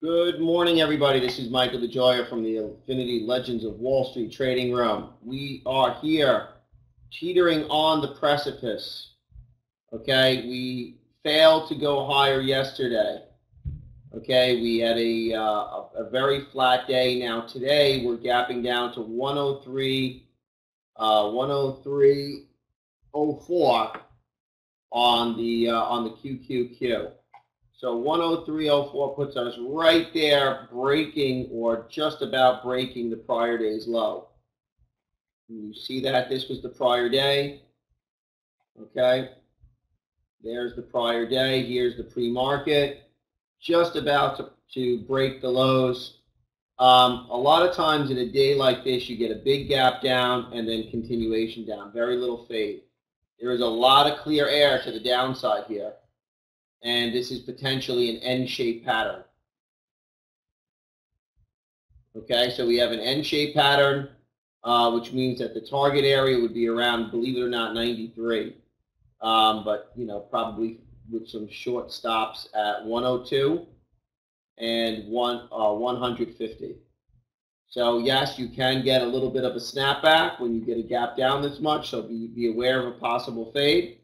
Good morning, everybody. This is Michael Digioia from the Affinity Legends of Wall Street Trading Room. We are here teetering on the precipice. Okay, we failed to go higher yesterday. Okay, we had a very flat day. Now today we're gapping down to 103.04 on the QQQ. So 103.04 puts us right there, breaking or just about breaking the prior day's low. You see that this was the prior day. Okay, there's the prior day. Here's the pre-market, just about to break the lows. A lot of times in a day like this, you get a big gap down and then continuation down. Very little fade. There is a lot of clear air to the downside here. And this is potentially an N-shaped pattern. Okay, so we have an N-shaped pattern, which means that the target area would be around, believe it or not, 93. But, you know, probably with some short stops at 102 and 150. So, yes, you can get a little bit of a snapback when you get a gap down this much, so be aware of a possible fade.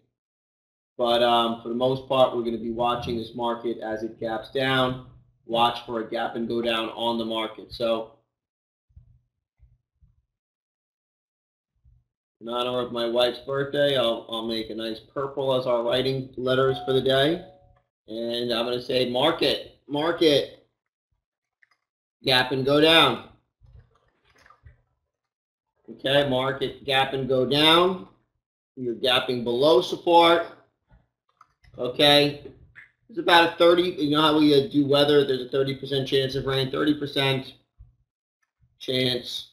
But for the most part, we're going to be watching this market as it gaps down. Watch for a gap and go down on the market. So, in honor of my wife's birthday, I'll make a nice purple as our writing letters for the day. And I'm going to say market, market, gap and go down. Okay, market, gap and go down. You're gapping below support. Okay, it's about a 30, you know how we do weather, there's a 30% chance of rain, 30% chance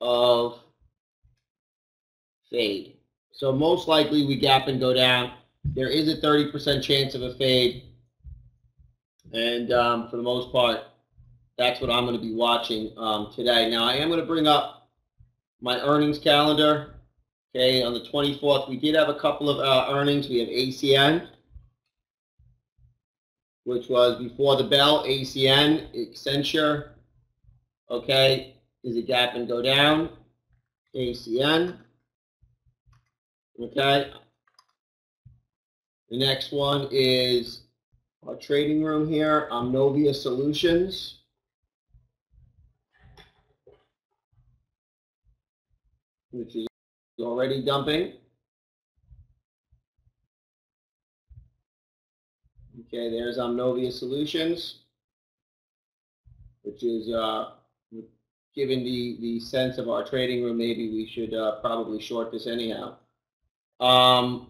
of fade. So most likely we gap and go down. There is a 30% chance of a fade. And for the most part, that's what I'm going to be watching today. Now I am going to bring up my earnings calendar. Okay, on the 24th, we did have a couple of earnings. We have ACN, which was before the bell. ACN, Accenture, okay, is a gap and go down. ACN, okay. The next one is our trading room here, Novia Solutions. Which is already dumping. Okay, there's Novia Solutions, which is given the sense of our trading room, maybe we should probably short this anyhow. Don't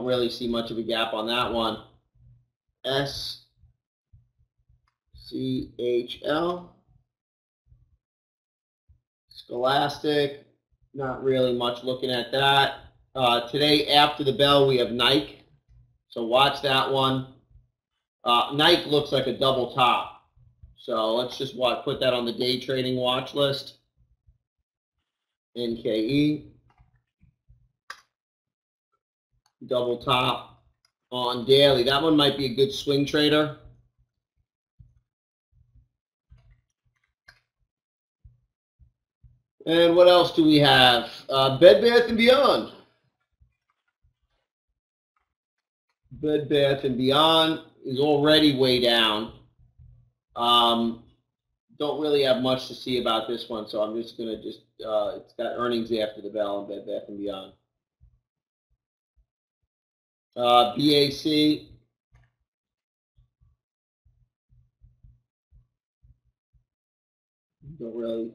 really see much of a gap on that one. SCHL. Scholastic, not really much looking at that. Today after the bell we have Nike, so watch that one. Nike looks like a double top, so let's just put that on the day trading watch list. NKE, double top on daily. That one might be a good swing trader. And what else do we have? Bed Bath & Beyond. Bed Bath & Beyond is already way down. Don't really have much to see about this one, so I'm just going to it's got earnings after the bell on Bed Bath & Beyond. BAC. Don't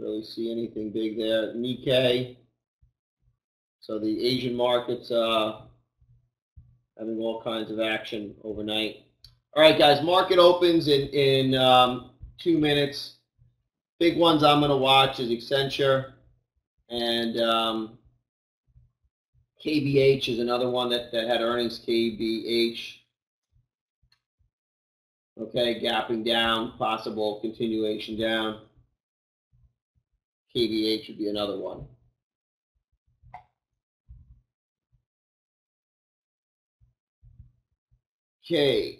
really see anything big there. Nikkei. So the Asian markets having all kinds of action overnight. All right, guys, market opens in 2 minutes. Big ones I'm going to watch is Accenture, and KBH is another one that had earnings. KBH. Okay, gapping down, possible continuation down. KBH would be another one. K,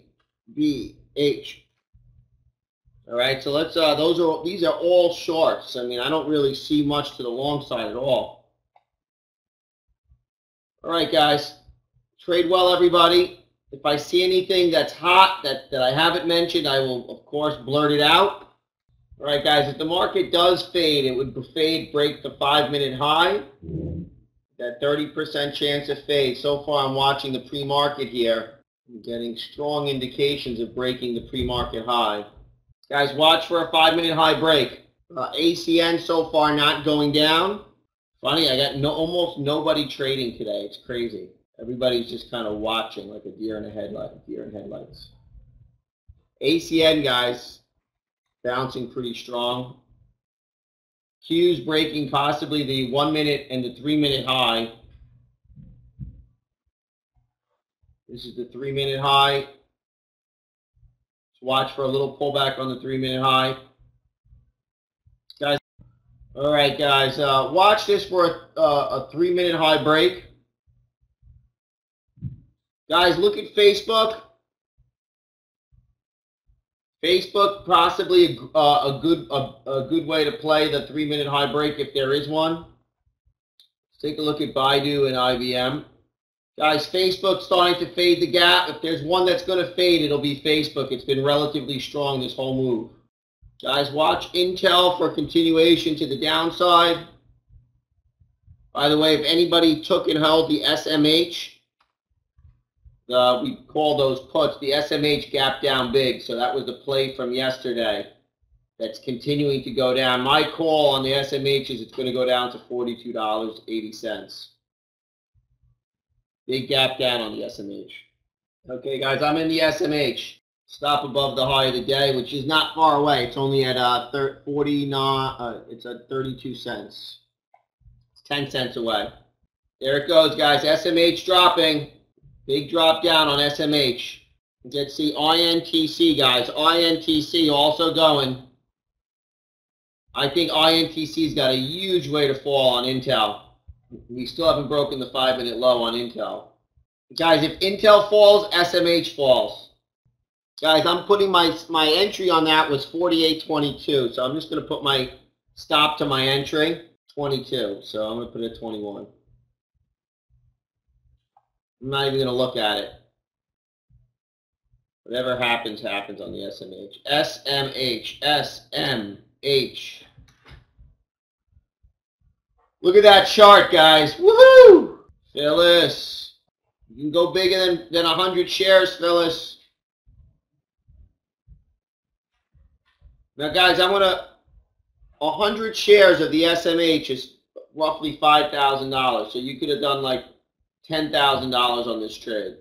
B, H. All right, so let's, these are all shorts. I mean, I don't really see much to the long side at all. All right, guys, trade well, everybody. If I see anything that's hot that I haven't mentioned, I will, of course, blurt it out. All right, guys, if the market does fade, it would break the 5-minute high. That 30% chance of fade. So far, I'm watching the pre-market here. I'm getting strong indications of breaking the pre-market high. Guys, watch for a 5-minute high break. ACN so far not going down. Funny, I got almost nobody trading today. It's crazy. Everybody's just kind of watching like a deer in a headlights. ACN, guys, bouncing pretty strong. Q's breaking possibly the 1-minute and the 3-minute high. This is the 3-minute high. Watch for a little pullback on the 3-minute high. Guys, all right, guys, watch this for a 3-minute high break. Guys, look at Facebook. Facebook possibly a good way to play the 3-minute high break if there is one. Let's take a look at Baidu and IBM. Guys, Facebook's starting to fade the gap. If there's one that's going to fade, it'll be Facebook. It's been relatively strong this whole move. Guys, watch Intel for continuation to the downside. By the way, if anybody took and held the SMH, we call those puts, the SMH gap down big. So that was the play from yesterday. That's continuing to go down. My call on the SMH is it's going to go down to $42.80. Big gap down on the SMH. Okay, guys, I'm in the SMH. Stop above the high of the day, which is not far away. It's only at 49. It's at 32 cents. It's 10 cents away. There it goes, guys. SMH dropping. Big drop down on SMH. Let's see INTC, guys. INTC also going. I think INTC's got a huge way to fall on Intel. We still haven't broken the 5-minute low on Intel. Guys, if Intel falls, SMH falls. Guys, I'm putting my entry on that was 48.22. So I'm just going to put my stop to my entry, 22. So I'm going to put it at 21. I'm not even going to look at it. Whatever happens, happens on the SMH. SMH. SMH. Look at that chart, guys. Woohoo! Phyllis. You can go bigger than 100 shares, Phyllis. Now, guys, 100 shares of the SMH is roughly $5,000. So you could have done like $10,000 on this trade.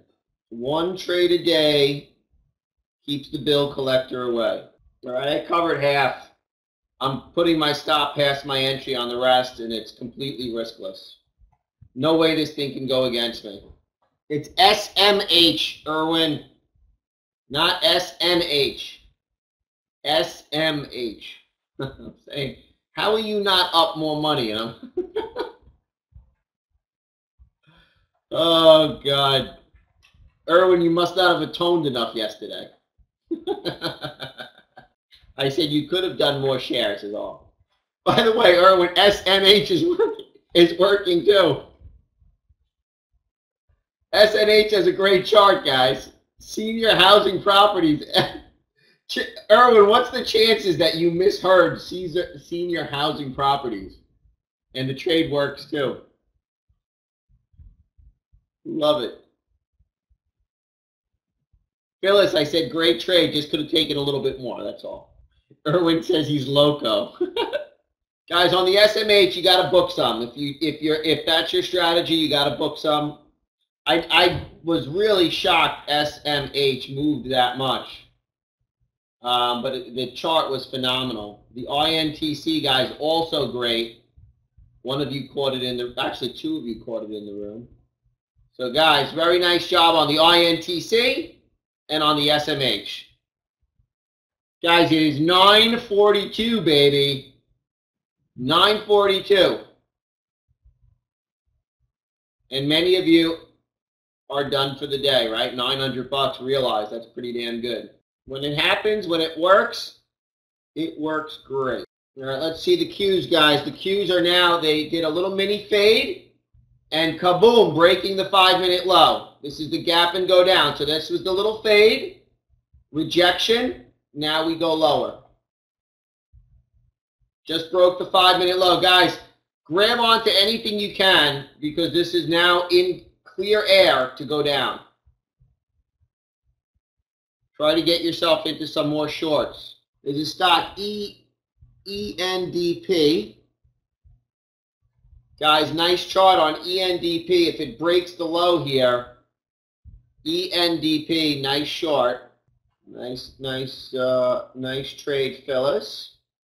One trade a day keeps the bill collector away. All right, I covered half. I'm putting my stop past my entry on the rest, and it's completely riskless. No way this thing can go against me. It's SMH, Irwin, not SNH. SMH. I'm saying, how are you not up more money? Huh? Oh, God. Irwin, you must not have atoned enough yesterday. I said you could have done more shares is all. By the way, Irwin, SNH is working too. SNH has a great chart, guys. Senior housing properties. Irwin, what's the chances that you misheard senior housing properties? And the trade works too. Love it. Phyllis, I said great trade, just could have taken a little bit more, that's all. Irwin says he's loco. Guys, on the SMH, you got to book some. If that's your strategy, you got to book some. I was really shocked SMH moved that much. But the chart was phenomenal. The INTC, guys, also great. One of you caught it in the, actually 2 of you caught it in the room. So guys, very nice job on the INTC and on the SMH. Guys, it is 9:42, baby. 9:42. And many of you are done for the day, right? 900 bucks realized. That's pretty damn good. When it happens, when it works great. All right, let's see the Qs, guys. The Qs are now, they did a little mini fade, and kaboom, breaking the 5-minute low. This is the gap and go down. So this was the little fade, rejection. Now we go lower. Just broke the 5-minute low. Guys, grab onto anything you can because this is now in clear air to go down. Try to get yourself into some more shorts. There's a stock ENDP. Guys, nice chart on ENDP. If it breaks the low here, ENDP, nice short. Nice trade, Phyllis.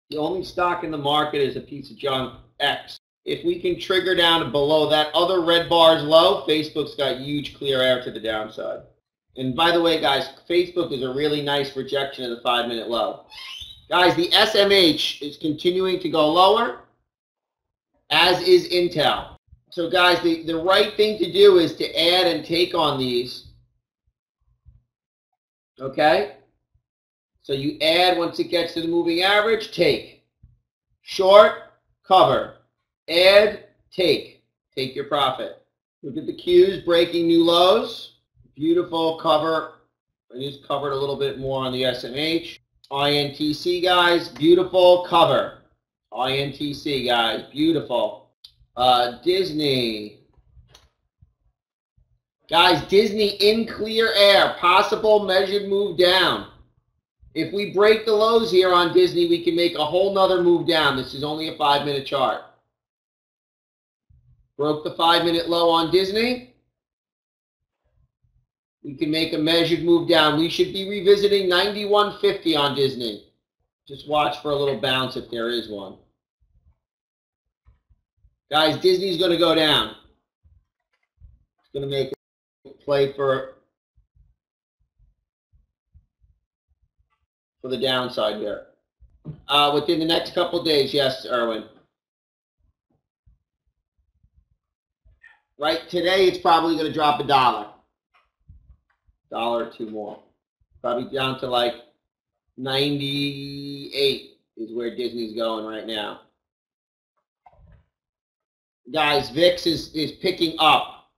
The only stock in the market is a piece of junk, X. If we can trigger down to below that other red bar's low, Facebook's got huge clear air to the downside. And by the way, guys, Facebook is a really nice rejection of the 5-minute low. Guys, the SMH is continuing to go lower, as is Intel. So guys, the right thing to do is to add and take on these. Okay? So you add once it gets to the moving average, take. Short, cover. Add, take. Take your profit. Look at the Qs breaking new lows. Beautiful cover. I just covered a little bit more on the SMH. INTC, guys, beautiful cover. INTC, guys, beautiful. Disney. Guys, Disney in clear air. Possible measured move down. If we break the lows here on Disney, we can make a whole nother move down. This is only a 5-minute chart. Broke the 5-minute low on Disney. We can make a measured move down. We should be revisiting 91.50 on Disney. Just watch for a little bounce if there is one. Guys, Disney's going to go down. It's going to make a play for the downside here. Within the next couple of days, yes, Erwin. Right, today it's probably going to drop $1. $1 or $2 more. Probably down to like 98 is where Disney's going right now. Guys, VIX is picking up.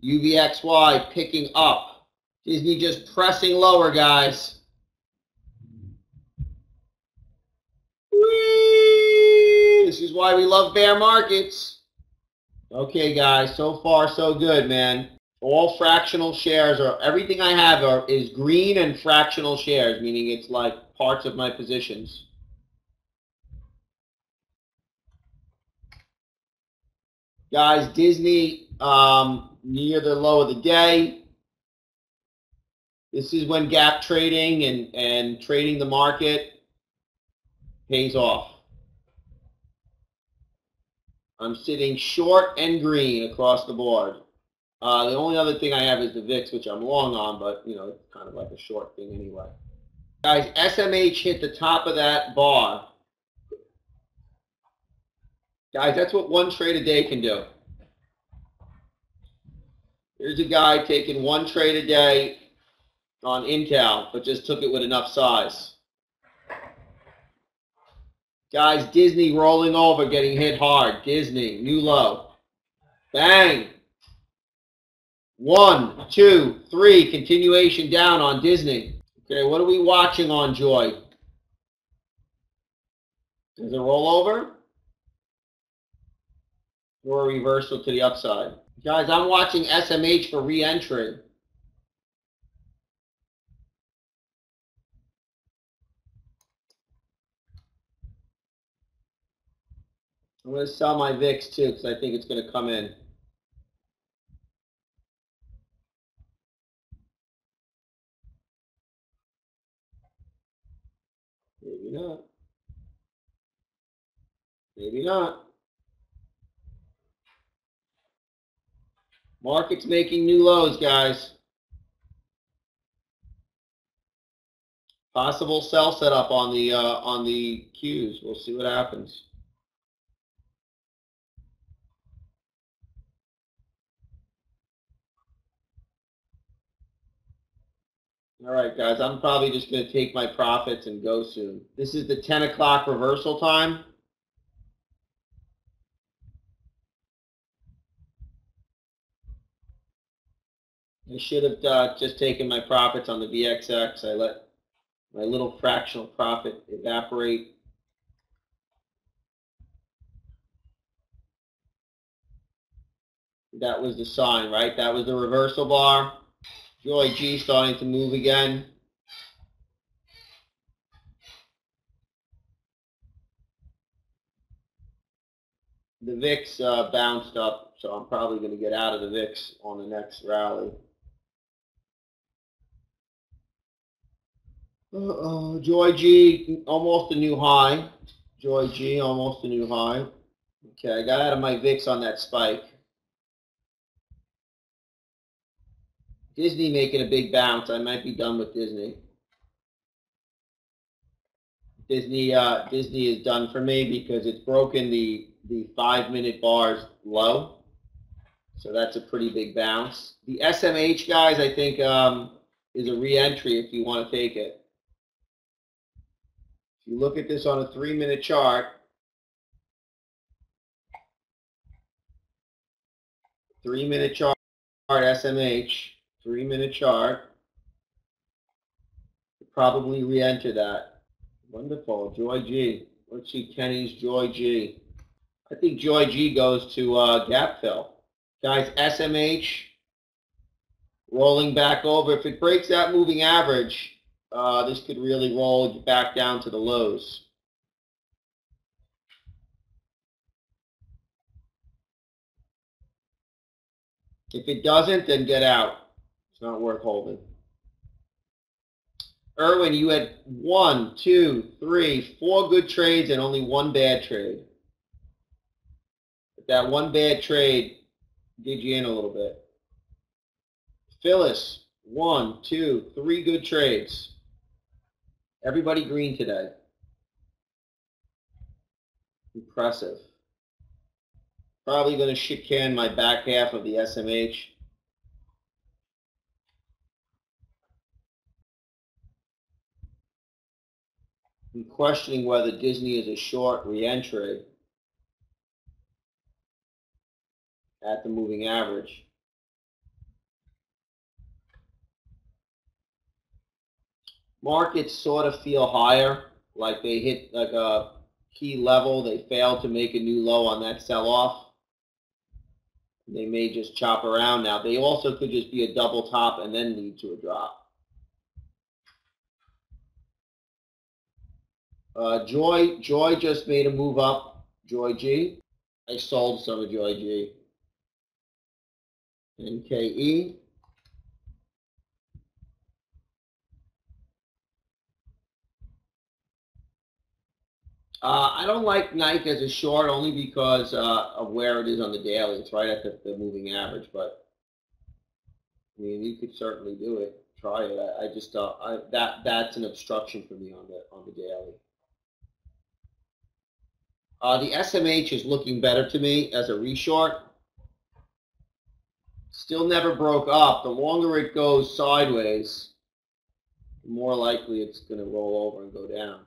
UVXY picking up. Disney just pressing lower, guys. Whee! This is why we love bear markets. Okay, guys, so far so good, man. All fractional shares, or everything I have is green and fractional shares, meaning it's like parts of my positions. Guys, Disney near the low of the day. This is when gap trading and trading the market pays off. I'm sitting short and green across the board. The only other thing I have is the VIX, which I'm long on, but, you know, it's kind of like a short thing anyway. Guys, SMH hit the top of that bar. Guys, that's what one trade a day can do. Here's a guy taking one trade a day on Intel, but just took it with enough size. Guys, Disney rolling over, getting hit hard. Disney, new low. Bang. 1, 2, 3, continuation down on Disney. Okay, what are we watching on Joy? Is it a rollover? Or a reversal to the upside? Guys, I'm watching SMH for re-entry. I'm going to sell my VIX too because I think it's going to come in. Maybe not. Maybe not. Market's making new lows, guys. Possible sell setup on the Qs. We'll see what happens. All right, guys, I'm probably just going to take my profits and go soon. This is the 10 o'clock reversal time. I should have just taken my profits on the VXX. I let my little fractional profit evaporate. That was the sign, right? That was the reversal bar. Joy G starting to move again. The VIX bounced up, so I'm probably going to get out of the VIX on the next rally. Joy G, almost a new high. Joy G, almost a new high. Okay, I got out of my VIX on that spike. Disney making a big bounce. I might be done with Disney. Disney is done for me because it's broken the 5-minute bars low. So that's a pretty big bounce. The SMH, guys, I think is a re-entry if you want to take it. If you look at this on a 3-minute chart, 3-minute chart, SMH, 3-minute chart, probably re-enter that. Wonderful. Joy G. Let's see Kenny's Joy G. I think Joy G goes to gap fill. Guys, SMH rolling back over. If it breaks that moving average, this could really roll back down to the lows. If it doesn't, then get out. It's not worth holding. Erwin, you had 1, 2, 3, 4 good trades and only one bad trade. But that one bad trade did you in a little bit. Phyllis, 1, 2, 3 good trades. Everybody green today. Impressive. Probably going to shit can my back half of the SMH. I'm questioning whether Disney is a short re-entry at the moving average. Markets sort of feel higher, like they hit like a key level. They failed to make a new low on that sell-off. They may just chop around now. They also could just be a double top and then lead to a drop. Joy just made a move up. Joy G. I sold some of Joy G. NKE. I don't like Nike as a short only because of where it is on the daily. It's right at the moving average, but I mean you could certainly do it. Try it. I just that's an obstruction for me on the daily. The SMH is looking better to me as a reshort. Still never broke up. The longer it goes sideways, the more likely it's going to roll over and go down.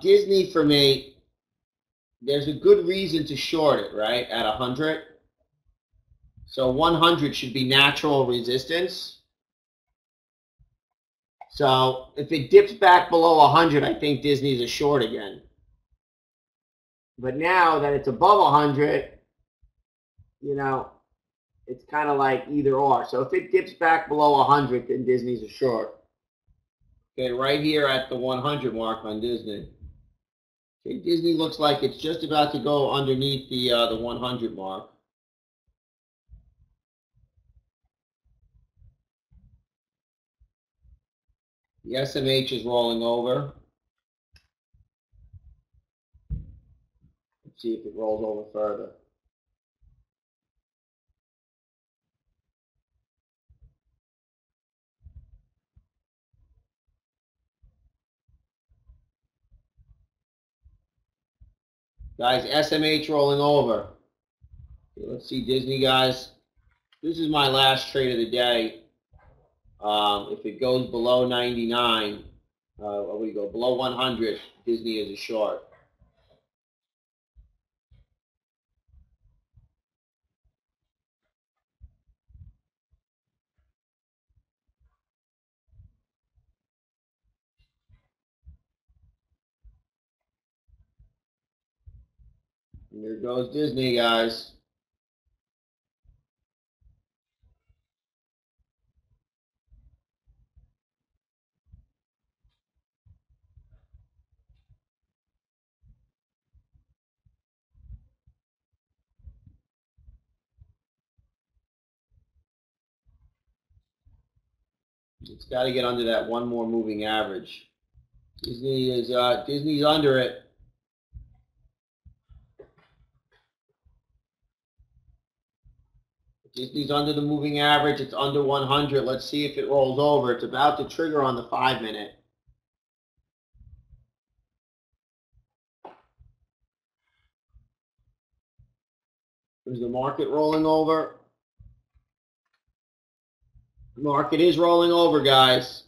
Disney for me, there's a good reason to short it, right, at 100. So 100 should be natural resistance. So if it dips back below 100, I think Disney's a short again. But now that it's above 100, you know, it's kind of like either or. So if it dips back below 100, then Disney's a short. Okay, right here at the 100 mark on Disney. Okay, Disney looks like it's just about to go underneath the 100 mark. The SMH is rolling over. Let's see if it rolls over further. Guys, SMH rolling over. Okay, let's see Disney, guys. This is my last trade of the day. If it goes below 99, what do you go? Below 100, Disney is a short. And there goes Disney, guys. It's got to get under that one more moving average. Disney's under it. Disney's under the moving average. It's under 100. Let's see if it rolls over. It's about to trigger on the 5-minute. Is the market rolling over? The market is rolling over, guys.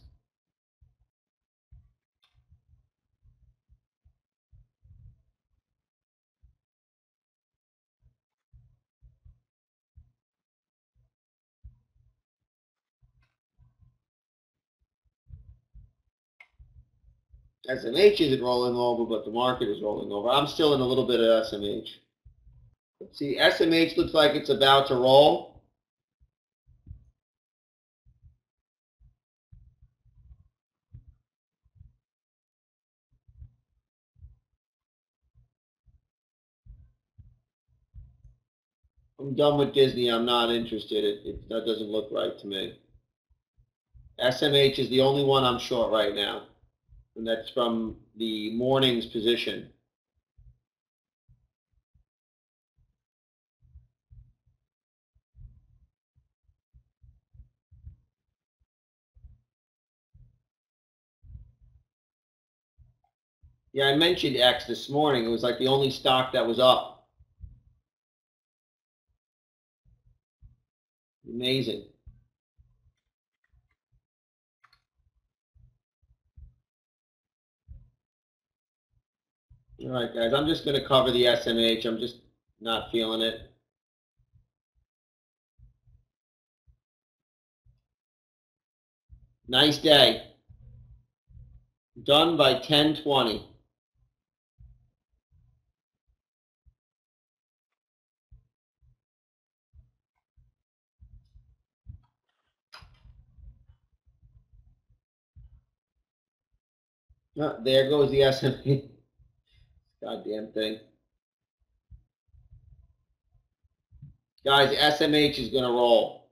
SMH isn't rolling over, but the market is rolling over. I'm still in a little bit of SMH. Let's see, SMH looks like it's about to roll. I'm done with Disney. I'm not interested. That doesn't look right to me. SMH is the only one I'm short right now, and that's from the morning's position. Yeah, I mentioned X this morning. It was like the only stock that was up. Amazing. All right, guys, I'm just going to cover the SMH. I'm just not feeling it. Nice day. Done by 10:20. There goes the SMH. Goddamn thing. Guys, SMH is going to roll.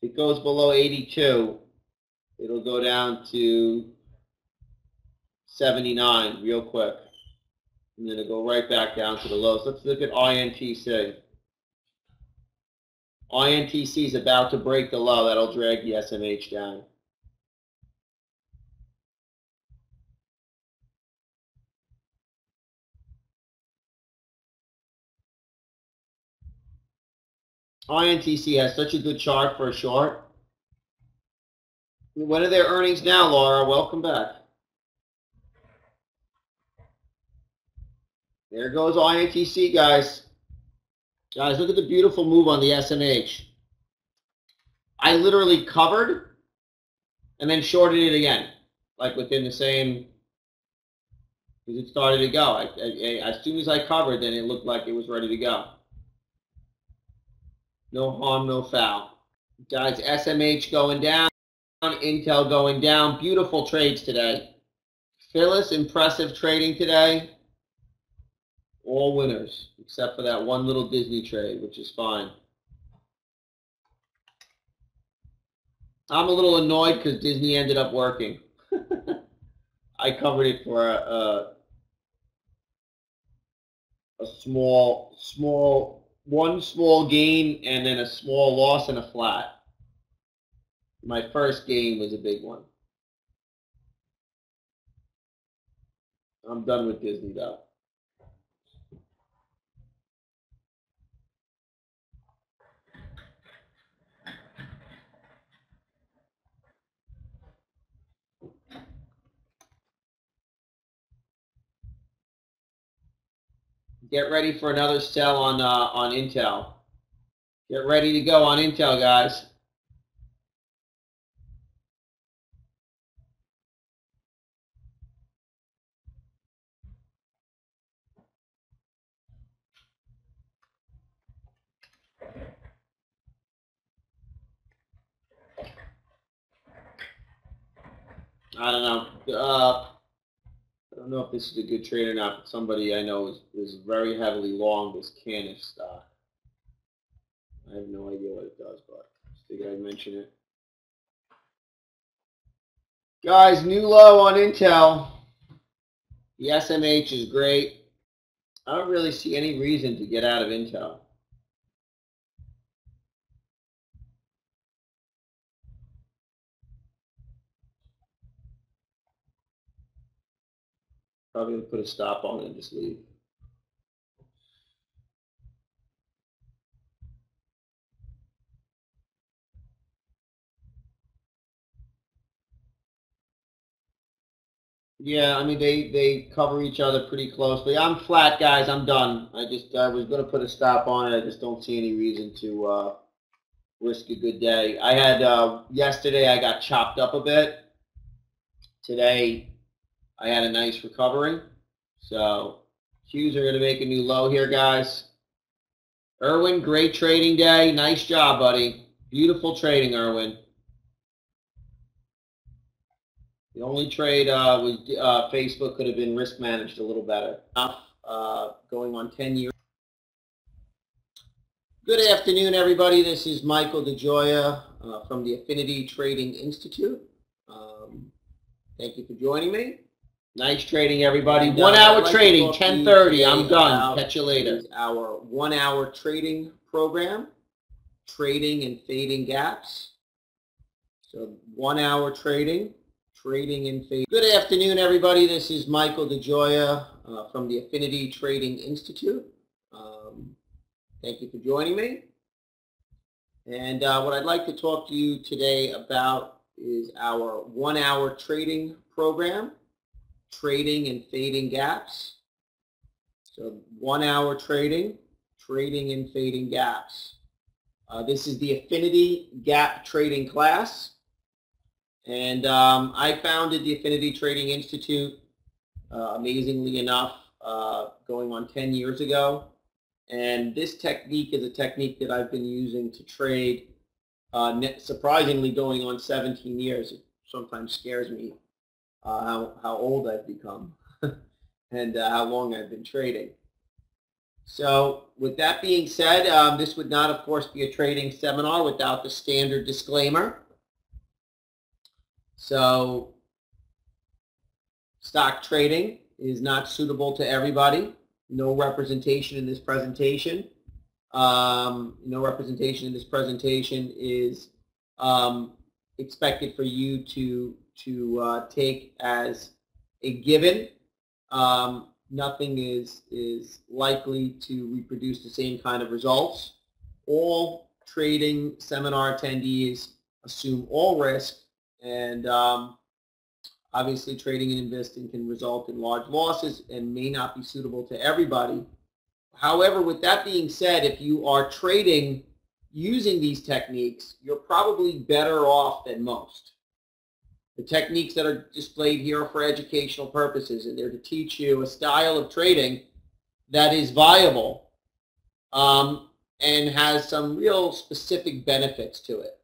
If it goes below 82, it'll go down to 79 real quick. And then it'll go right back down to the lows. Let's look at INTC. INTC is about to break the low. That'll drag the SMH down. INTC has such a good chart for a short. When are their earnings now, Laura? Welcome back. There goes INTC, guys. Guys, look at the beautiful move on the SMH. I literally covered and then shorted it again, like within the same, because it started to go. As soon as I covered, then it looked like it was ready to go. No harm, no foul. Guys, SMH going down, Intel going down. Beautiful trades today. Phyllis, impressive trading today. All winners, except for that one little Disney trade, which is fine. I'm a little annoyed because Disney ended up working. I covered it for a one small gain and then a small loss and a flat. My first gain was a big one. I'm done with Disney though. Get ready for another sell on Intel. Get ready to go on Intel, guys. I don't know. I don't know if this is a good trade or not, but somebody I know is very heavily long this Caniff stock. I have no idea what it does, but just figured I'd mention it. Guys, new low on Intel. The SMH is great. I don't really see any reason to get out of Intel. Probably going to put a stop on it and just leave. Yeah, I mean, they cover each other pretty closely. I'm flat, guys. I'm done. I was going to put a stop on it. I just don't see any reason to risk a good day. I had, yesterday I got chopped up a bit. Today I had a nice recovery. So Qs are going to make a new low here, guys. Irwin, great trading day. Nice job, buddy. Beautiful trading, Irwin. The only trade was Facebook could have been risk managed a little better. Going on 10 years. Good afternoon, everybody. This is Michael Digioia from the Affinity Trading Institute. Thank you for joining me. Nice trading, everybody. 1 hour trading, 10:30. I'm done. Catch you later. This is our 1 hour trading program, trading and fading gaps. So 1 hour trading. Trading and fading. Good afternoon, everybody. This is Michael Digioia from the Affinity Trading Institute. Thank you for joining me. And what I'd like to talk to you today about is our 1 hour trading program, trading and fading gaps. So 1 hour trading, trading and fading gaps. This is the Affinity Gap Trading class. And I founded the Affinity Trading Institute, amazingly enough, going on 10 years ago. And this technique is a technique that I've been using to trade, surprisingly going on 17 years. It sometimes scares me how old I've become and how long I've been trading. So with that being said, this would not, of course, be a trading seminar without the standard disclaimer. So stock trading is not suitable to everybody. No representation in this presentation. No representation in this presentation is expected for you to take as a given. Nothing is likely to reproduce the same kind of results. All trading seminar attendees assume all risk. And obviously trading and investing can result in large losses and may not be suitable to everybody. However, with that being said, if you are trading using these techniques, you're probably better off than most. The techniques that are displayed here are for educational purposes, and they're to teach you a style of trading that is viable and has some real specific benefits to it.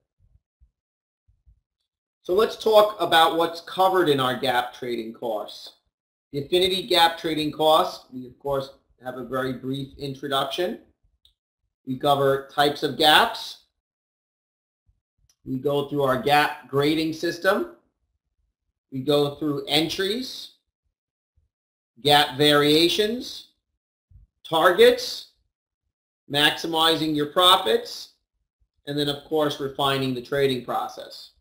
So let's talk about what's covered in our gap trading course. The Affinity Gap Trading Course, we of course have a very brief introduction. We cover types of gaps. We go through our gap grading system. We go through entries, gap variations, targets, maximizing your profits, and then of course refining the trading process.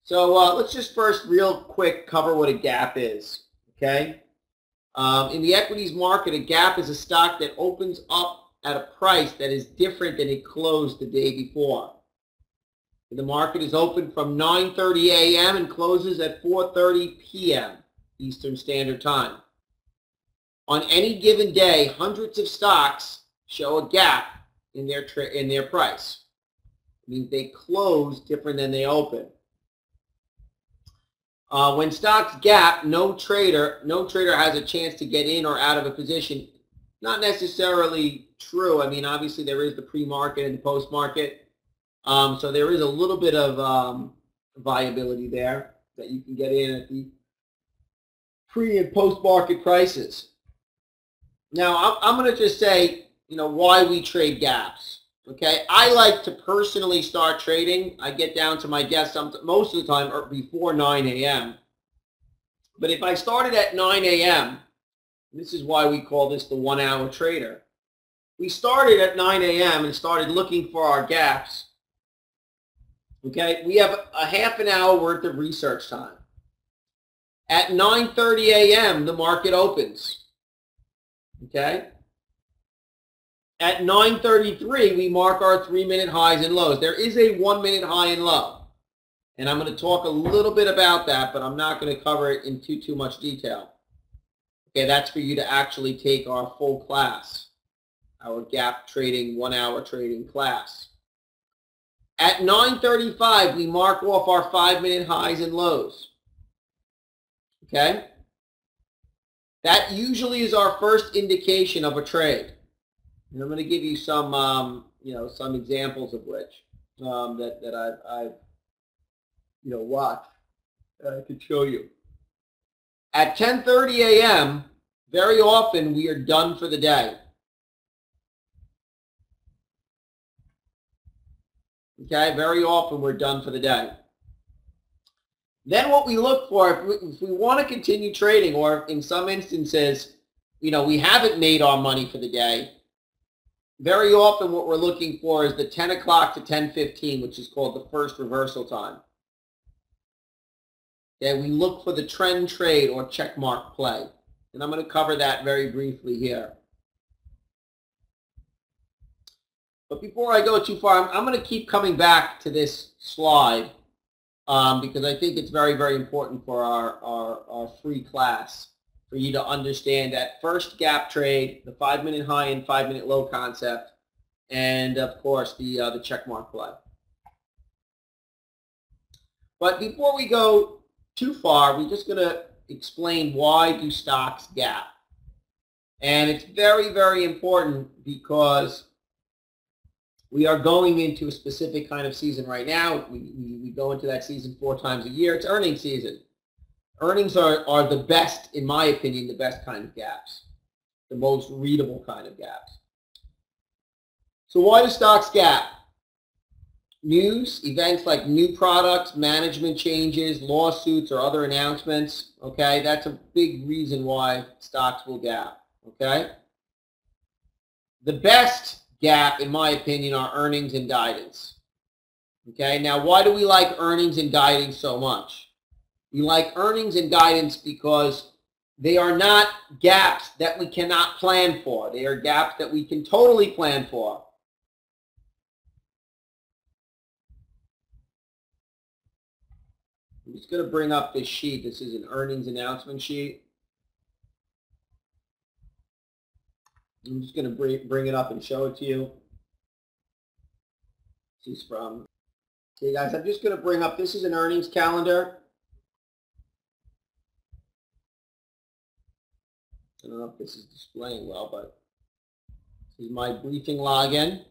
So let's just first real quick cover what a gap is, okay? In the equities market, a gap is a stock that opens up at a price that is different than it closed the day before. The market is open from 9:30 a.m. and closes at 4:30 p.m. Eastern Standard Time. On any given day, hundreds of stocks show a gap in their price. It means they close different than they open. When stocks gap, no trader has a chance to get in or out of a position. Not necessarily true. I mean, obviously there is the pre-market and the post-market. So there is a little bit of viability there that you can get in at the pre- and post-market prices. Now, I'm going to just say, why we trade gaps. Okay, I like to personally start trading. I get down to my desk most of the time or before 9 a.m. But if I started at 9 a.m., this is why we call this the 1-hour trader. We started at 9 a.m. and started looking for our gaps. Okay, we have a half an hour worth of research time. At 9:30 a.m., the market opens. Okay. At 9:33, we mark our 3-minute highs and lows. There is a 1-minute high and low. And I'm going to talk a little bit about that, but I'm not going to cover it in too much detail. Okay, that's for you to actually take our full class, our gap trading, 1-hour trading class. At 9:35, we mark off our 5-minute highs and lows. Okay? That usually is our first indication of a trade. And I'm going to give you some, some examples of which that I've watched. I could show you. At 10:30 a.m., very often we are done for the day. Okay, very often we're done for the day. Then what we look for, if we want to continue trading, or in some instances, we haven't made our money for the day, very often what we're looking for is the 10 o'clock to 10:15, which is called the first reversal time. Okay, we look for the trend trade or checkmark play. And I'm going to cover that very briefly here. But before I go too far, I'm going to keep coming back to this slide because I think it's very, very important for our free class for you to understand that first gap trade, the 5-minute high and 5-minute low concept, and of course the checkmark play. But before we go too far, we're just going to explain why do stocks gap. And it's very, very important because we are going into a specific kind of season right now. We go into that season 4 times a year. It's earnings season. Earnings are the best, in my opinion, the best kind of gaps, the most readable kind of gaps. So why do stocks gap? News, events like new products, management changes, lawsuits, or other announcements, okay? That's a big reason why stocks will gap, okay? The best gap, in my opinion, are earnings and guidance, okay? Now, why do we like earnings and guidance so much? We like earnings and guidance because they are not gaps that we cannot plan for. They are gaps that we can totally plan for. I'm just going to bring up this sheet. This is an earnings announcement sheet. I'm just going to bring it up and show it to you. This is from, okay guys, I'm just going to bring up, this is an earnings calendar. I don't know if this is displaying well, but this is my briefing login.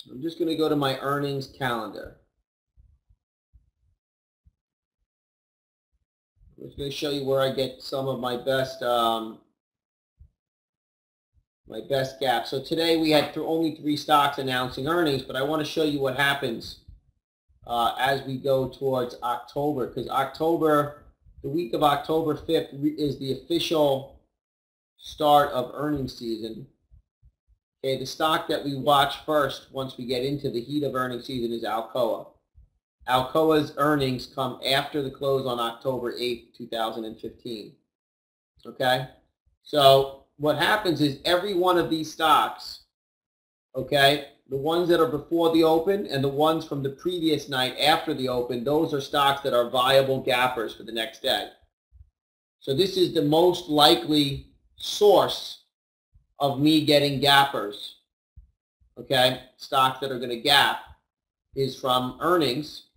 I'm just going to go to my earnings calendar. I'm just going to show you where I get some of my best gaps. So today we had only 3 stocks announcing earnings, but I want to show you what happens as we go towards October, because the week of October 5th is the official start of earnings season. Okay, the stock that we watch first once we get into the heat of earnings season is Alcoa. Alcoa's earnings come after the close on October 8th, 2015. Okay? So what happens is every one of these stocks, okay, the ones that are before the open and the ones from the previous night after the open, those are stocks that are viable gappers for the next day. So this is the most likely source of me getting gappers, okay, stocks that are going to gap is from earnings.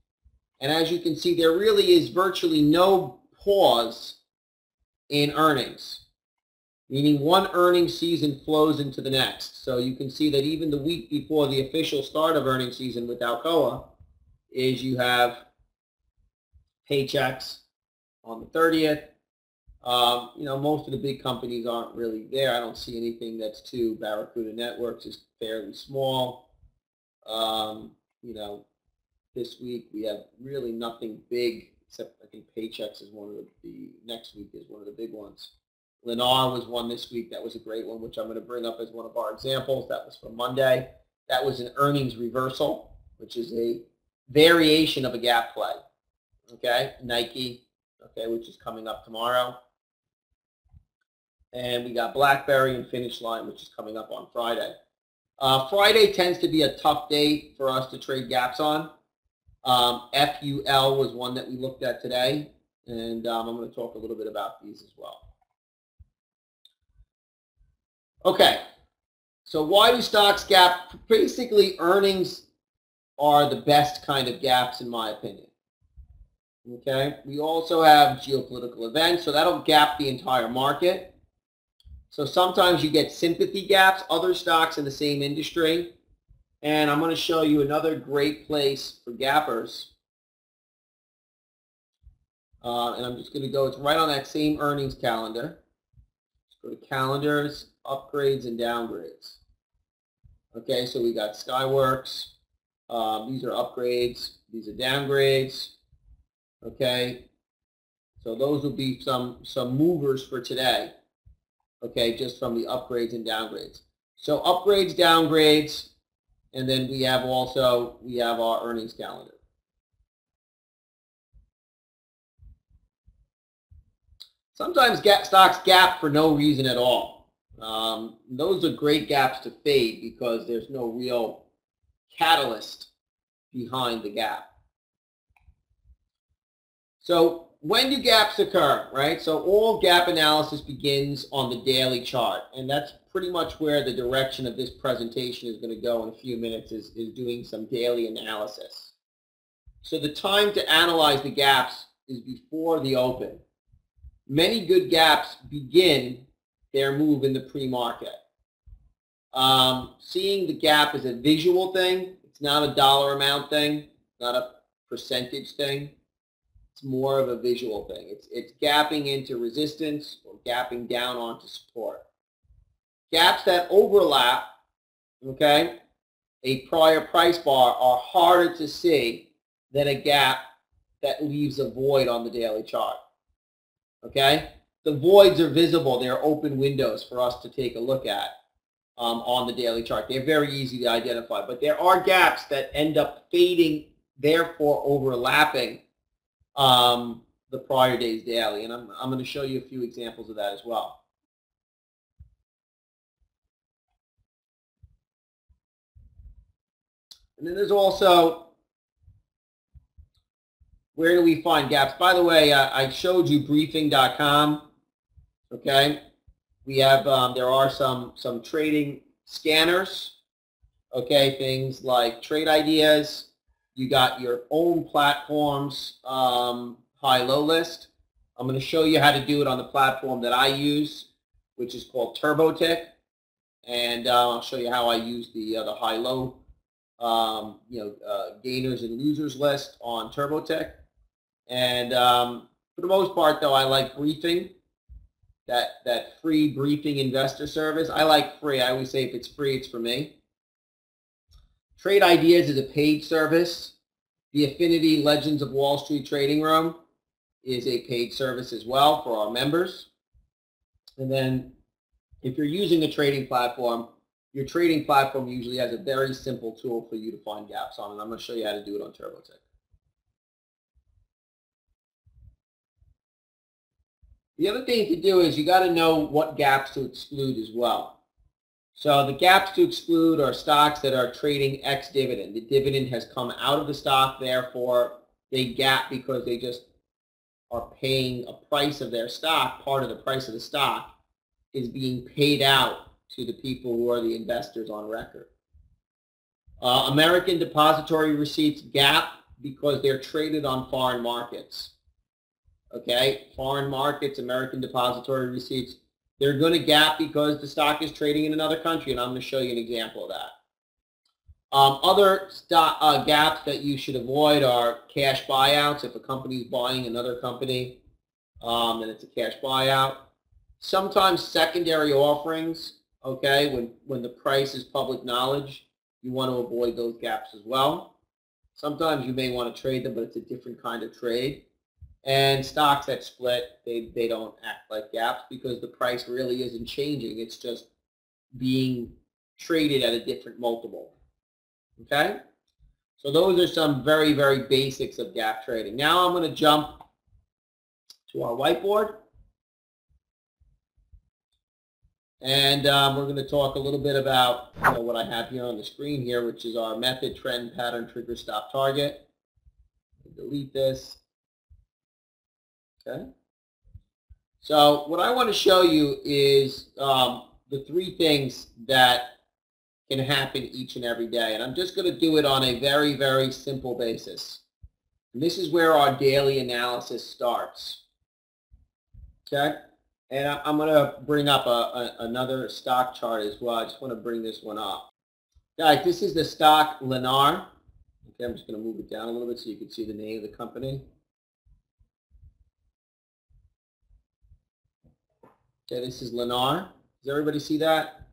And as you can see, there really is virtually no pause in earnings, meaning one earnings season flows into the next. So you can see that even the week before the official start of earnings season with Alcoa is you have Paychex on the 30th. Most of the big companies aren't really there. I don't see anything that's too. Barracuda Networks is fairly small. This week we have really nothing big, except I think Paychex is one of the next week is one of the big ones. Lennar was one this week. That was a great one, which I'm going to bring up as one of our examples. That was from Monday. That was an earnings reversal, which is a variation of a gap play. Okay, Nike, okay, which is coming up tomorrow. And we got BlackBerry and Finish Line, which is coming up on Friday. Friday tends to be a tough day for us to trade gaps on. FUL was one that we looked at today, and I'm going to talk a little bit about these as well. Okay, so why do stocks gap? Basically, earnings are the best kind of gaps in my opinion. Okay, we also have geopolitical events, so that'll gap the entire market. So sometimes you get sympathy gaps, other stocks in the same industry. And I'm going to show you another great place for gappers. And I'm just going to go, it's right on that same earnings calendar. Let's go to calendars, upgrades, and downgrades. Okay, so we got Skyworks. These are upgrades. These are downgrades. Okay, so those will be some movers for today. Okay, just from the upgrades and downgrades. So upgrades, downgrades, and then we have our earnings calendar. Sometimes stocks gap for no reason at all. Those are great gaps to fade because there's no real catalyst behind the gap. So when do gaps occur, right? So all gap analysis begins on the daily chart, and that's pretty much where the direction of this presentation is going to go in a few minutes is doing some daily analysis. So the time to analyze the gaps is before the open. Many good gaps begin their move in the pre-market. Seeing the gap as a visual thing, it's not a dollar amount thing, not a percentage thing. It's more of a visual thing. It's gapping into resistance or gapping down onto support. Gaps that overlap, okay, a prior price bar are harder to see than a gap that leaves a void on the daily chart. Okay? The voids are visible. They're open windows for us to take a look at on the daily chart. They're very easy to identify. But there are gaps that end up fading, therefore overlapping the prior day's daily, and I'm going to show you a few examples of that as well. And then there's also, where do we find gaps? By the way, I showed you briefing.com. Okay, we have there are some trading scanners. Okay, things like Trade Ideas. You got your own platforms, high-low list. I'm going to show you how to do it on the platform that I use, which is called TurboTick, and I'll show you how I use the high-low, gainers and losers list on TurboTick. And for the most part, though, I like Briefing, that free briefing investor service. I like free. I always say if it's free, it's for me. Trade Ideas is a paid service. The Affinity Legends of Wall Street Trading Room is a paid service as well for our members. And then if you're using a trading platform, your trading platform usually has a very simple tool for you to find gaps on, and I'm going to show you how to do it on TurboTick. The other thing to do is you got to know what gaps to exclude as well. So the gaps to exclude are stocks that are trading ex-dividend. The dividend has come out of the stock, therefore they gap because they just are paying a price of their stock. Part of the price of the stock is being paid out to the people who are the investors on record. American depository receipts gap because they're traded on foreign markets. Okay, foreign markets, American depository receipts, they're going to gap because the stock is trading in another country, and I'm going to show you an example of that. Other stock, gaps that you should avoid are cash buyouts. If a company is buying another company, and it's a cash buyout. Sometimes secondary offerings, okay, when the price is public knowledge, you want to avoid those gaps as well. Sometimes you may want to trade them, but it's a different kind of trade. And stocks that split, they don't act like gaps because the price really isn't changing. It's just being traded at a different multiple. Okay? So those are some very, very basics of gap trading. Now I'm going to jump to our whiteboard. And we're going to talk a little bit about what I have here on the screen here, which is our method, trend, pattern, trigger, stop, target. Delete this. Okay. So what I want to show you is the three things that can happen each and every day. And I'm just going to do it on a very, very simple basis. And this is where our daily analysis starts. Okay. And I'm going to bring up another stock chart as well. I just want to bring this one up. Guys, this is the stock Lennar. Okay, I'm just going to move it down a little bit so you can see the name of the company. Okay, this is Lennar. Does everybody see that?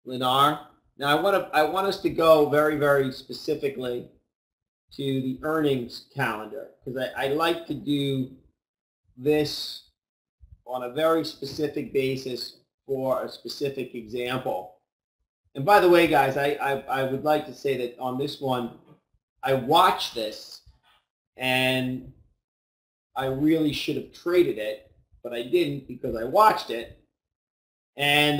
Lennar. Now I want us to go very, very specifically to the earnings calendar because I like to do this on a very specific basis for a specific example. And by the way, guys, I would like to say that on this one, I watched this and I really should have traded it. But I didn't because I watched it. And,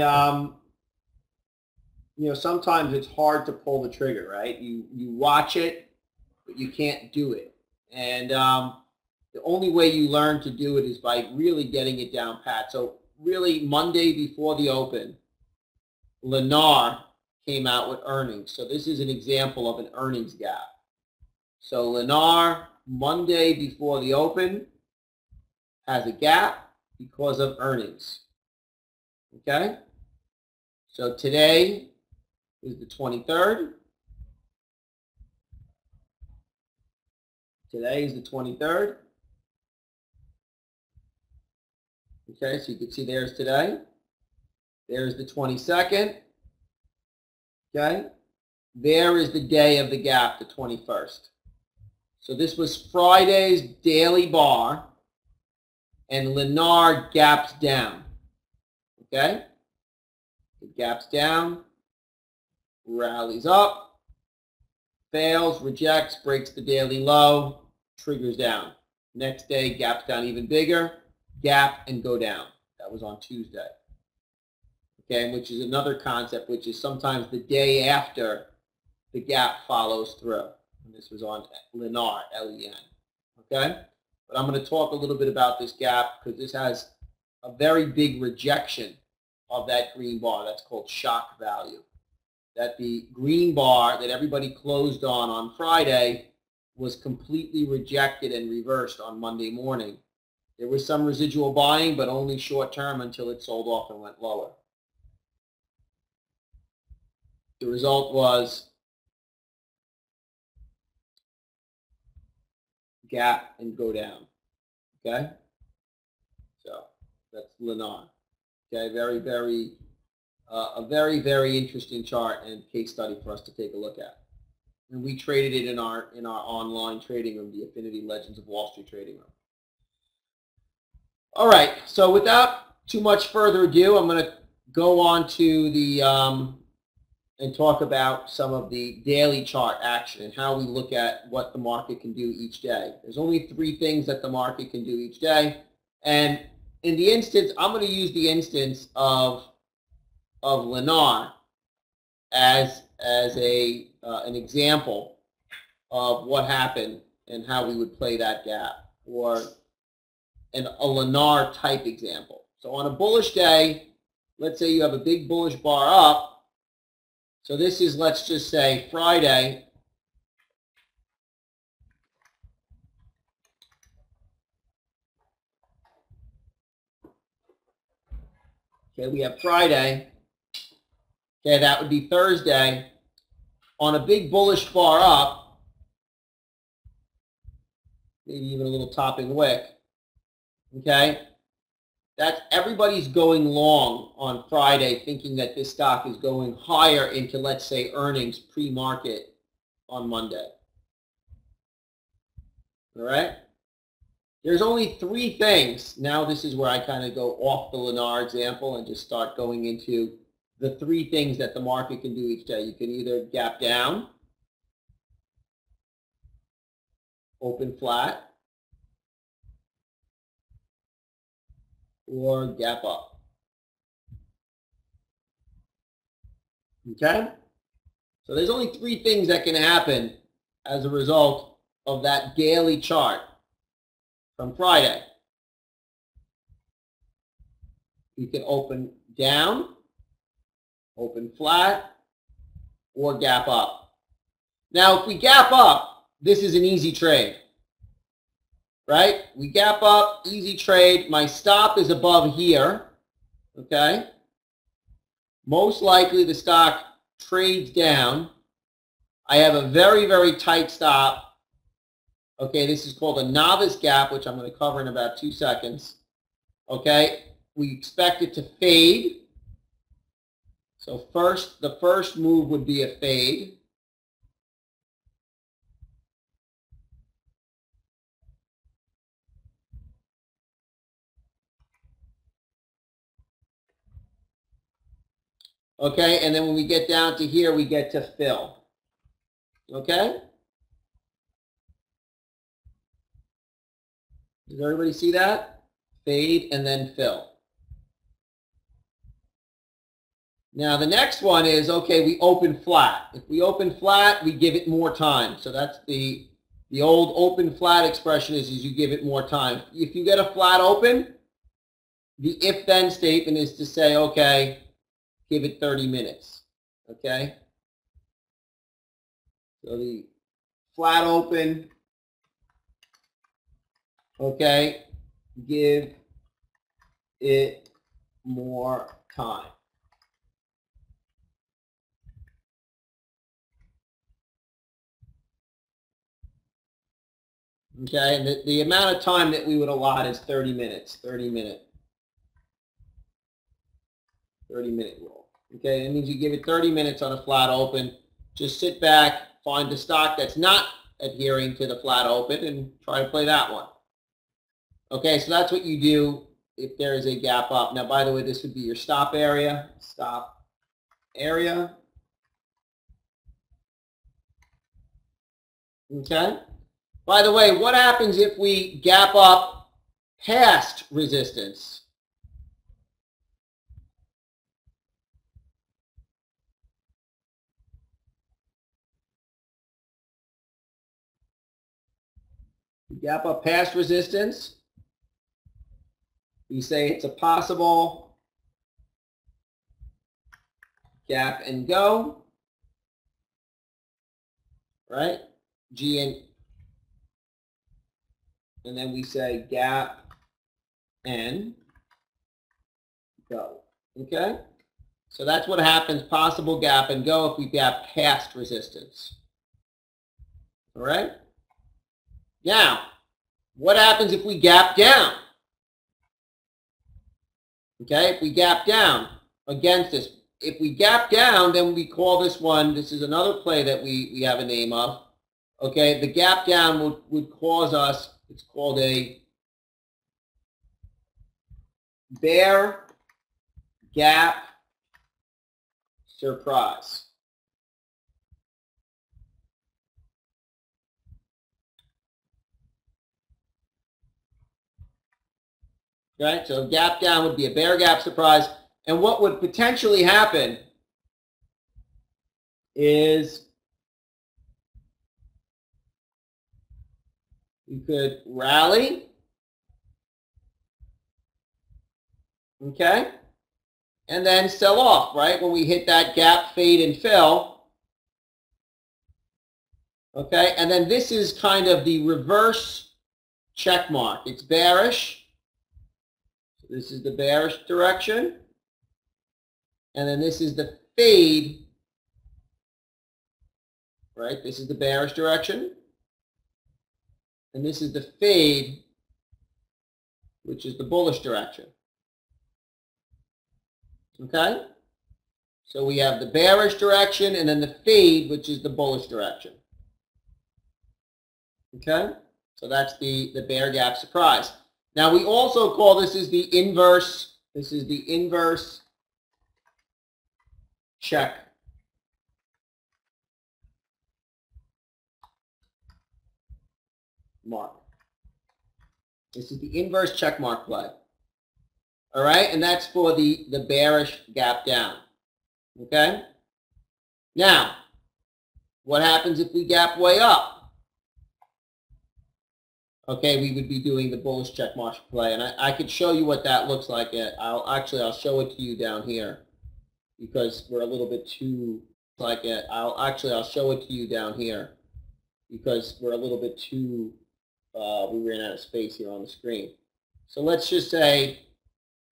sometimes it's hard to pull the trigger, right? You watch it, but you can't do it. And the only way you learn to do it is by really getting it down pat. So really Monday before the open, Lennar came out with earnings. So this is an example of an earnings gap. So Lennar, Monday before the open, has a gap because of earnings. Okay? So today is the 23rd. Today is the 23rd. Okay, so you can see there's today. There's the 22nd. Okay? There is the day of the gap, the 21st. So this was Friday's daily bar. And Lennar gaps down, okay? It gaps down, rallies up, fails, rejects, breaks the daily low, triggers down. Next day, gaps down even bigger, gap and go down. That was on Tuesday, okay? Which is another concept, which is sometimes the day after the gap follows through. And this was on Lennar, L-E-N, okay? But I'm going to talk a little bit about this gap because this has a very big rejection of that green bar. That's called shock value. That the green bar that everybody closed on Friday was completely rejected and reversed on Monday morning. There was some residual buying, but only short term until it sold off and went lower. The result was gap and go down. Okay? So that's Lennar. Okay, very, very, a very, very interesting chart and case study for us to take a look at. And we traded it in our online trading room, the Affinity Legends of Wall Street trading room. All right, so without too much further ado, I'm going to go on to the and talk about some of the daily chart action and how we look at what the market can do each day. There's only three things that the market can do each day. And in the instance, I'm going to use the instance of Lennar as an example of what happened and how we would play that gap, or a Lennar type example. So on a bullish day, let's say you have a big bullish bar up. So this is, let's just say, Friday. Okay, we have Friday. Okay, that would be Thursday. On a big bullish bar up, maybe even a little topping wick. Okay, that's everybody's going long on Friday, thinking that this stock is going higher into, let's say, earnings pre-market on Monday. All right? There's only three things. Now this is where I kind of go off the Lennar example and just start going into the three things that the market can do each day. You can either gap down, open flat, or gap up. Okay? So there's only three things that can happen as a result of that daily chart from Friday. You can open down, open flat, or gap up. Now, if we gap up, this is an easy trade, right? We gap up, easy trade. My stop is above here, okay? Most likely the stock trades down. I have a very, very tight stop. Okay, this is called a novice gap, which I'm going to cover in about 2 seconds. Okay, we expect it to fade. So the first move would be a fade. Okay, and then when we get down to here, we get to fill. Okay? Does everybody see that? Fade and then fill. Now the next one is, okay, we open flat. If we open flat, we give it more time. So that's the old open flat expression is you give it more time. If you get a flat open, the if-then statement is to say, okay, give it 30 minutes. Okay? So the flat open, okay, give it more time. Okay, and the amount of time that we would allot is 30 minutes, 30-minute rule. Okay, it means you give it 30 minutes on a flat open. Just sit back, find the stock that's not adhering to the flat open, and try to play that one. Okay, so that's what you do if there is a gap up. Now, by the way, this would be your stop area. Stop area. Okay. By the way, what happens if we gap up past resistance? We gap up past resistance. We say it's a possible gap and go, right? And then we say gap and go, okay? So that's what happens, possible gap and go if we gap past resistance, all right? Now, what happens if we gap down? Okay, if we gap down against this, if we gap down, then we call this one, this is another play that we have a name of. Okay, the gap down would cause us, it's called a bear gap surprise. Right? So gap down would be a bear gap surprise. And what would potentially happen is you could rally, okay, and then sell off, right? When we hit that gap, fade, and fill, okay? And then this is kind of the reverse check mark. It's bearish. So this is the bearish direction. And then this is the fade, right? This is the bearish direction. And this is the fade, which is the bullish direction. Okay? So we have the bearish direction and then the fade, which is the bullish direction. Okay? So that's the bear gap surprise. Now we also call this is the inverse check mark. This is the inverse check mark play. All right? And that's for the bearish gap down. Okay? Now, what happens if we gap way up? Okay, we would be doing the bullish check mark play. And I could show you what that looks like. I'll show it to you down here because we're a little bit too like it. I'll show it to you down here because we're a little bit too we ran out of space here on the screen. So let's just say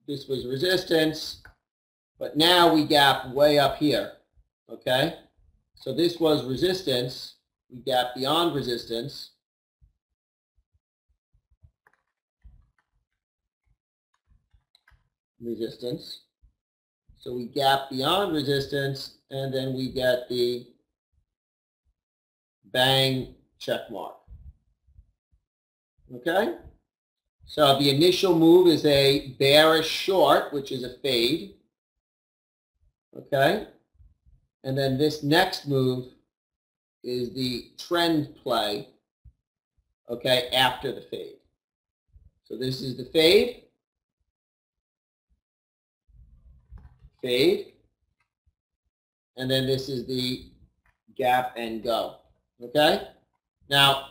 this was resistance, but now we gap way up here, okay? So this was resistance. We gap beyond resistance. Resistance. So we gap beyond resistance, and then we get the bang check mark. Okay? So the initial move is a bearish short, which is a fade. Okay? And then this next move is the trend play, okay, after the fade. So this is the fade. Fade. And then this is the gap and go. Okay? Now,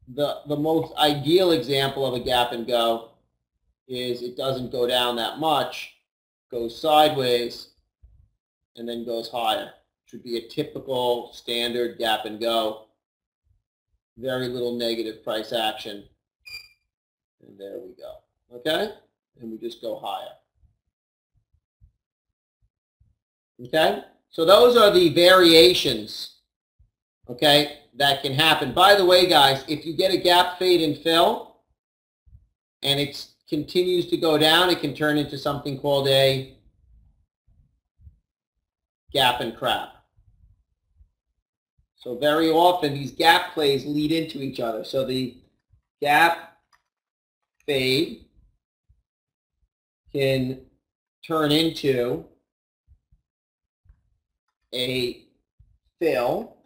the most ideal example of a gap and go is it doesn't go down that much, goes sideways, and then goes higher. Which would be a typical standard gap and go. Very little negative price action. And there we go. Okay? And we just go higher. Okay? So those are the variations, okay, that can happen. By the way, guys, if you get a gap, fade, and fill, and it continues to go down, it can turn into something called a gap and crap. So very often these gap plays lead into each other. So the gap fade can turn into a fill,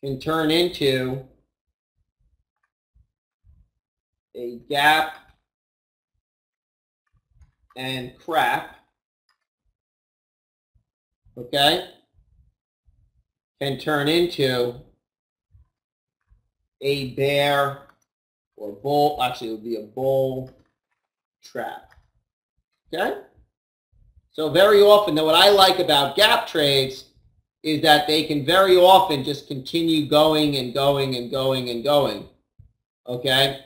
can turn into a gap and crap, okay, can turn into a bear or bull, actually it would be a bull trap, okay? So very often, what I like about gap trades is that they can very often just continue going and going and going and going, okay,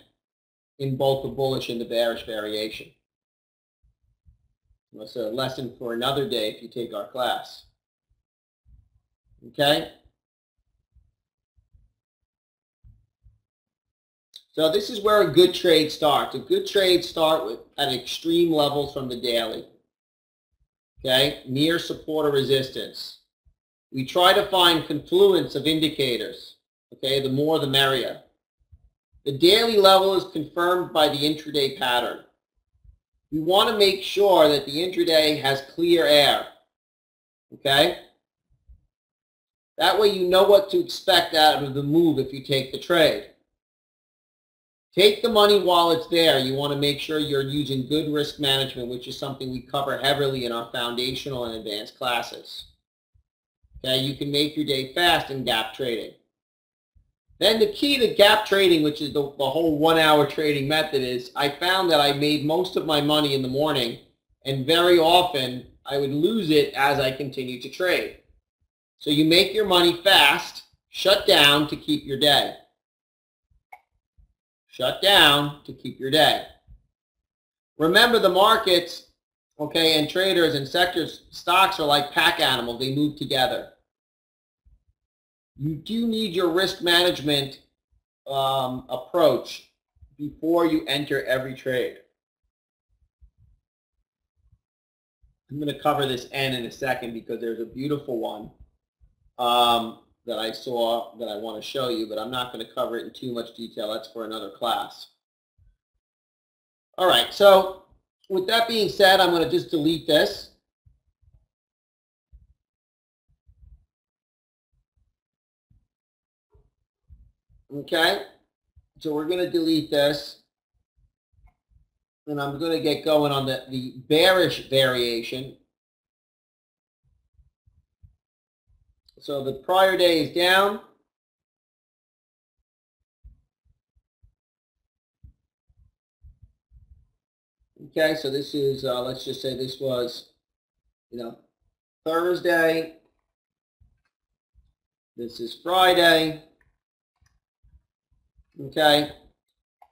in both the bullish and the bearish variation. That's a lesson for another day if you take our class. Okay? So this is where a good trade starts. A good trade starts at extreme levels from the daily. Okay? Near support or resistance. We try to find confluence of indicators. Okay? The more the merrier. The daily level is confirmed by the intraday pattern. We want to make sure that the intraday has clear air. Okay? That way you know what to expect out of the move if you take the trade. Take the money while it's there. You want to make sure you're using good risk management, which is something we cover heavily in our foundational and advanced classes. Okay, you can make your day fast in gap trading. Then the key to gap trading, which is the whole 1 hour trading method, is I found that I made most of my money in the morning, and very often I would lose it as I continued to trade. So you make your money fast, shut down to keep your day. Shut down to keep your day. Remember, the markets, okay, and traders and sectors, stocks are like pack animals. They move together. You do need your risk management approach before you enter every trade. I'm going to cover this N in a second because there's a beautiful one that I saw that I want to show you, but I'm not going to cover it in too much detail. That's for another class. All right, so with that being said, I'm going to just delete this. Okay, so we're going to delete this, and I'm going to get going on the bearish variation. So the prior day is down. Okay, so this is, let's just say this was, Thursday. This is Friday. Okay,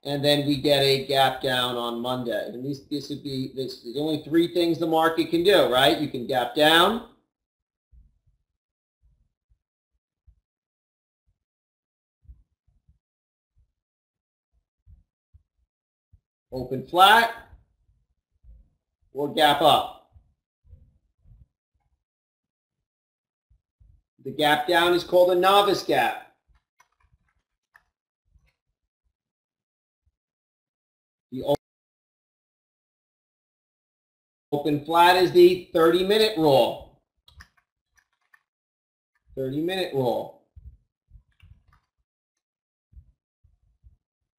and then we get a gap down on Monday. And this would be, there's only three things the market can do, right? You can gap down. Open flat, or gap up. The gap down is called a novice gap. The open flat is the 30-minute rule. 30-minute rule.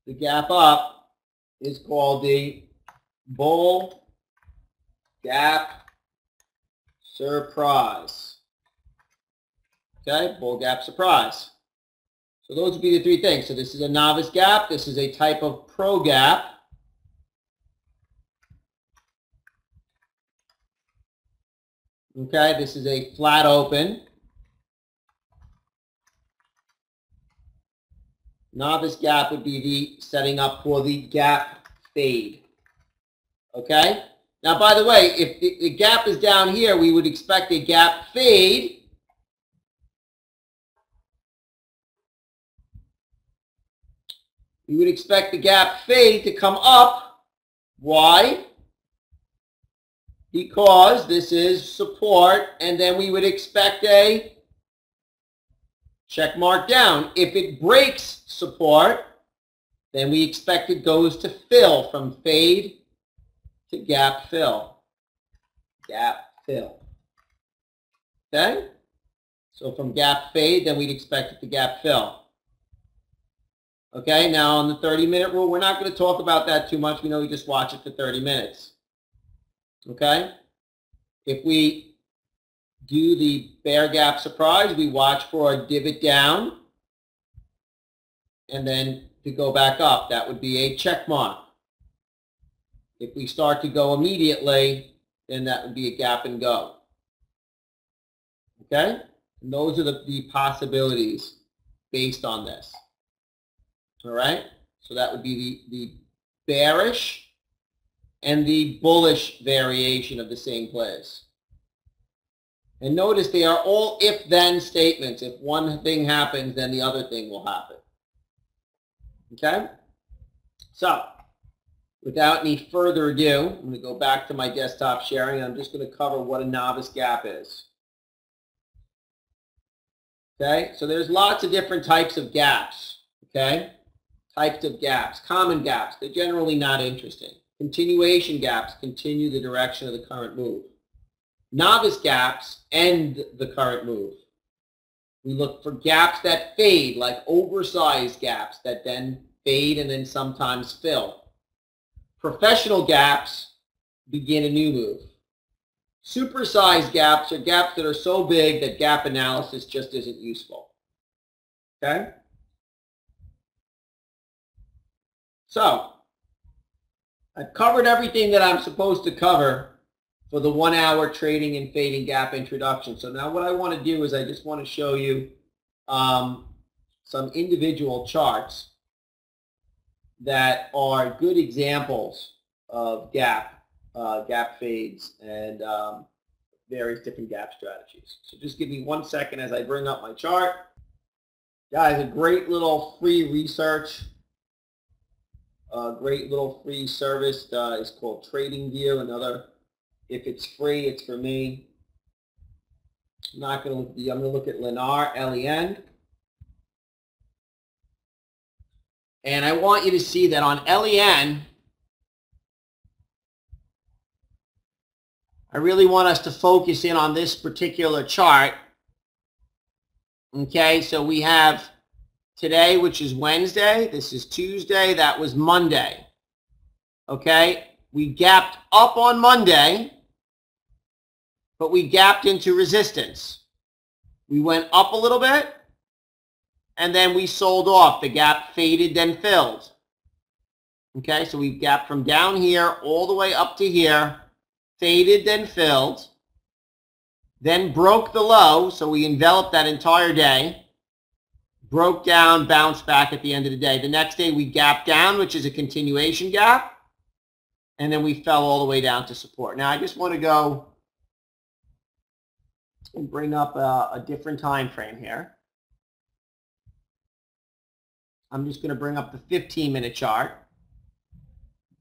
The gap up is called the bull gap surprise. Okay, bull gap surprise. So those would be the three things. So this is a novice gap. This is a type of pro gap. Okay, this is a flat open. Novice gap would be the setting up for the gap fade. Okay? Now, by the way, if the gap is down here, we would expect a gap fade. We would expect the gap fade to come up. Why? Because this is support, and then we would expect a check mark down. If it breaks support, then we expect it goes to fill, from fade to gap fill. Gap fill. Okay? So from gap fade, then we'd expect it to gap fill. Okay, now on the 30-minute rule, we're not going to talk about that too much. We know we just watch it for 30 minutes. Okay? If we do the bear gap surprise, we watch for a divot down, and then to go back up, that would be a check mark. If we start to go immediately, then that would be a gap and go. Okay? And those are the possibilities based on this. All right? So that would be the bearish and the bullish variation of the same plays. And notice they are all if-then statements. If one thing happens, then the other thing will happen. Okay? So, without any further ado, I'm going to go back to my desktop sharing. I'm just going to cover what a novice gap is. Okay? So there's lots of different types of gaps. Okay? Types of gaps. Common gaps. They're generally not interesting. Continuation gaps continue the direction of the current move. Novice gaps end the current move. We look for gaps that fade, like oversized gaps that then fade, and then sometimes fill. Professional gaps begin a new move. Supersized gaps are gaps that are so big that gap analysis just isn't useful. Okay? So, I've covered everything that I'm supposed to cover for the 1 hour trading and fading gap introduction. So now what I want to do is I just want to show you some individual charts that are good examples of gap fades and various different gap strategies. So just give me 1 second as I bring up my chart. Guys, a great little free research, a great little free service is called TradingView. Another, if it's free, it's for me. I'm not going to look at I'm going to look at Lennar, L-E-N. And I want you to see that on L-E-N, I really want us to focus in on this particular chart. Okay, so we have today, which is Wednesday. This is Tuesday. That was Monday. Okay, we gapped up on Monday, but we gapped into resistance. We went up a little bit, and then we sold off. The gap faded, then filled. Okay, so we gapped from down here all the way up to here, faded, then filled, then broke the low, so we enveloped that entire day, broke down, bounced back at the end of the day. The next day we gapped down, which is a continuation gap, and then we fell all the way down to support. Now I just want to go and bring up a different time frame here. I'm just going to bring up the 15-minute chart.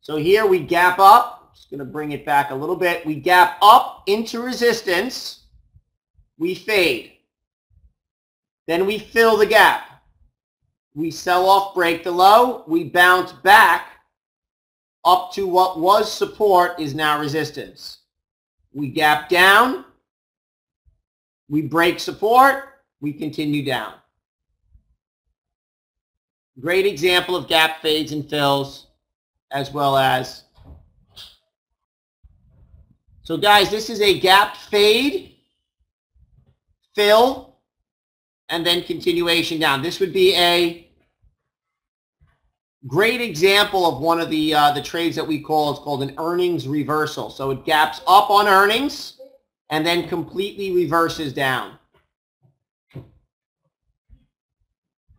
So here we gap up. Just going to bring it back a little bit. We gap up into resistance. We fade. Then we fill the gap. We sell off, break the low. We bounce back up to what was support is now resistance. We gap down. We break support. We continue down. Great example of gap fades and fills, as well as. So guys, this is a gap fade, fill, and then continuation down. This would be a great example of one of the trades that we call, it's called an earnings reversal. So it gaps up on earnings and then completely reverses down.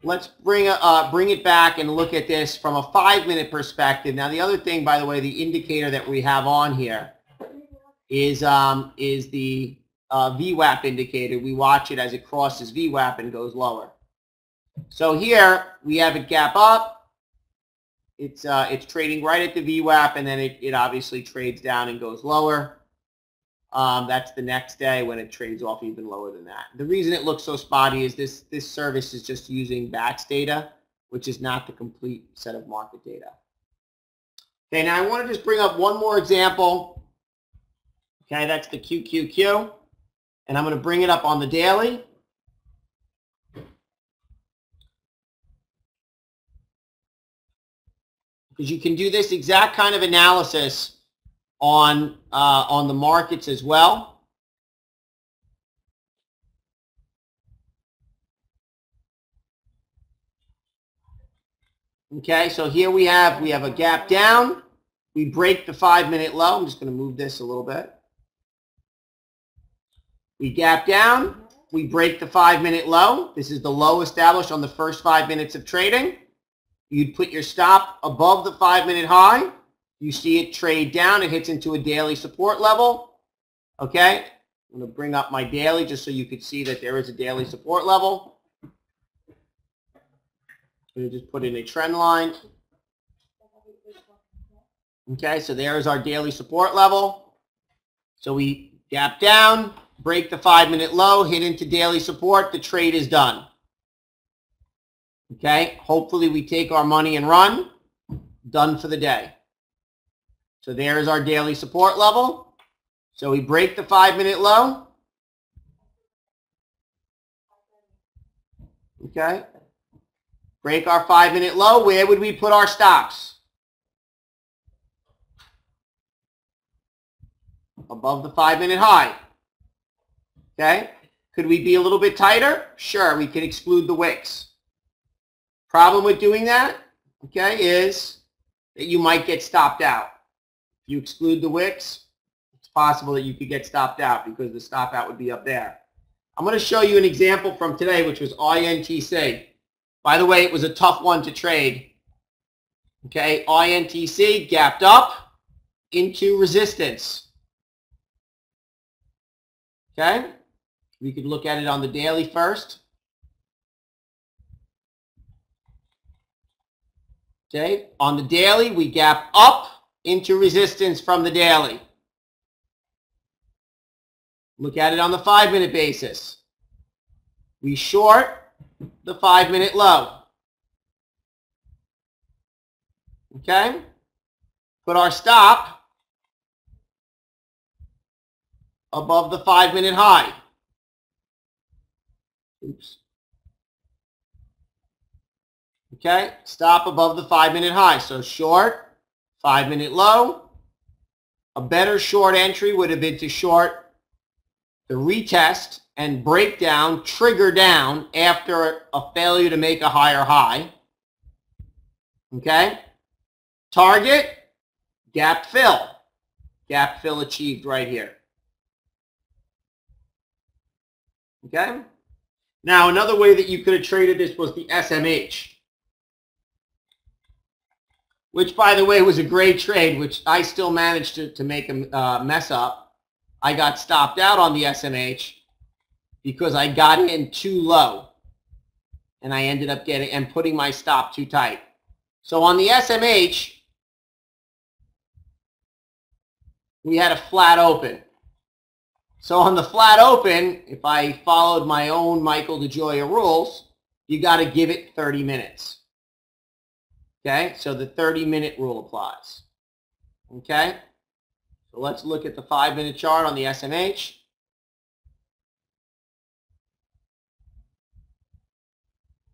Let's bring it back and look at this from a 5-minute perspective. Now, the other thing, by the way, the indicator that we have on here is the VWAP indicator. We watch it as it crosses VWAP and goes lower. So here we have it gap up. It's trading right at the VWAP, and then it obviously trades down and goes lower. That's the next day when it trades off even lower than that. The reason it looks so spotty is this service is just using BATS data, which is not the complete set of market data. Okay, now I want to just bring up one more example. Okay, that's the QQQ, and I'm going to bring it up on the daily. Because you can do this exact kind of analysis on the markets as well. Okay, so here we have a gap down. We break the 5-minute low. I'm just going to move this a little bit. We gap down. We break the 5-minute low. This is the low established on the first 5 minutes of trading. You'd put your stop above the 5-minute high. You see it trade down. It hits into a daily support level. Okay, I'm going to bring up my daily just so you could see that there is a daily support level. I'm going to just put in a trend line. Okay, so there's our daily support level. So we gap down, break the 5-minute low, hit into daily support. The trade is done. Okay, hopefully we take our money and run. Done for the day. So there's our daily support level. So we break the 5-minute low. Okay. break our 5-minute low, where would we put our stops? Above the 5-minute high. Okay? Could we be a little bit tighter? Sure, we could exclude the wicks. Problem with doing that, okay, is that you might get stopped out. If you exclude the wicks, it's possible that you could get stopped out because the stop out would be up there. I'm going to show you an example from today, which was INTC. By the way, it was a tough one to trade. Okay, INTC gapped up into resistance. Okay, we could look at it on the daily first. Okay, on the daily, we gap up into resistance from the daily. Look at it on the 5-minute basis. We short the 5-minute low. Okay, put our stop above the 5-minute high. Oops. Okay, stop above the 5-minute high. So short, 5-minute low. A better short entry would have been to short the retest and breakdown, trigger down after a failure to make a higher high. Okay, target, gap fill. Gap fill achieved right here. Okay, now another way that you could have traded this was the SMH. Which, by the way, was a great trade, which I still managed to make a mess up. I got stopped out on the SMH because I got in too low. And I ended up putting my stop too tight. So on the SMH, we had a flat open. So on the flat open, if I followed my own Michael Digioia rules, you got to give it 30 minutes. Okay, so the 30-minute rule applies. Okay, so let's look at the 5-minute chart on the SMH.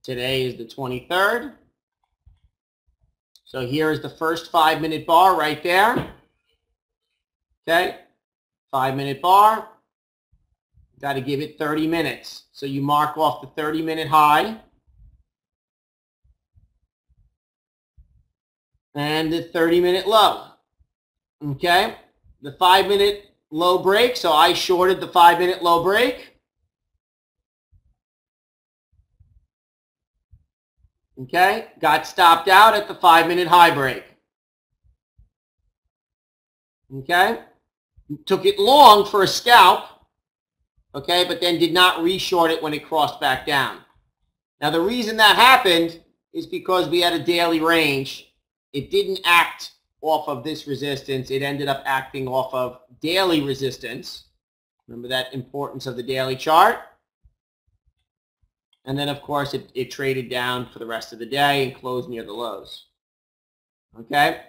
Today is the 23rd. So here is the first 5-minute bar right there. Okay, 5-minute bar. Got to give it 30 minutes. So you mark off the 30-minute high. And the 30-minute low. Okay, the 5-minute low break. So I shorted the 5-minute low break. Okay, got stopped out at the 5-minute high break. Okay, took it long for a scalp. Okay, but then did not reshort it when it crossed back down. Now the reason that happened is because we had a daily range. It didn't act off of this resistance. It ended up acting off of daily resistance. Remember that importance of the daily chart. And then, of course, it traded down for the rest of the day and closed near the lows. Okay?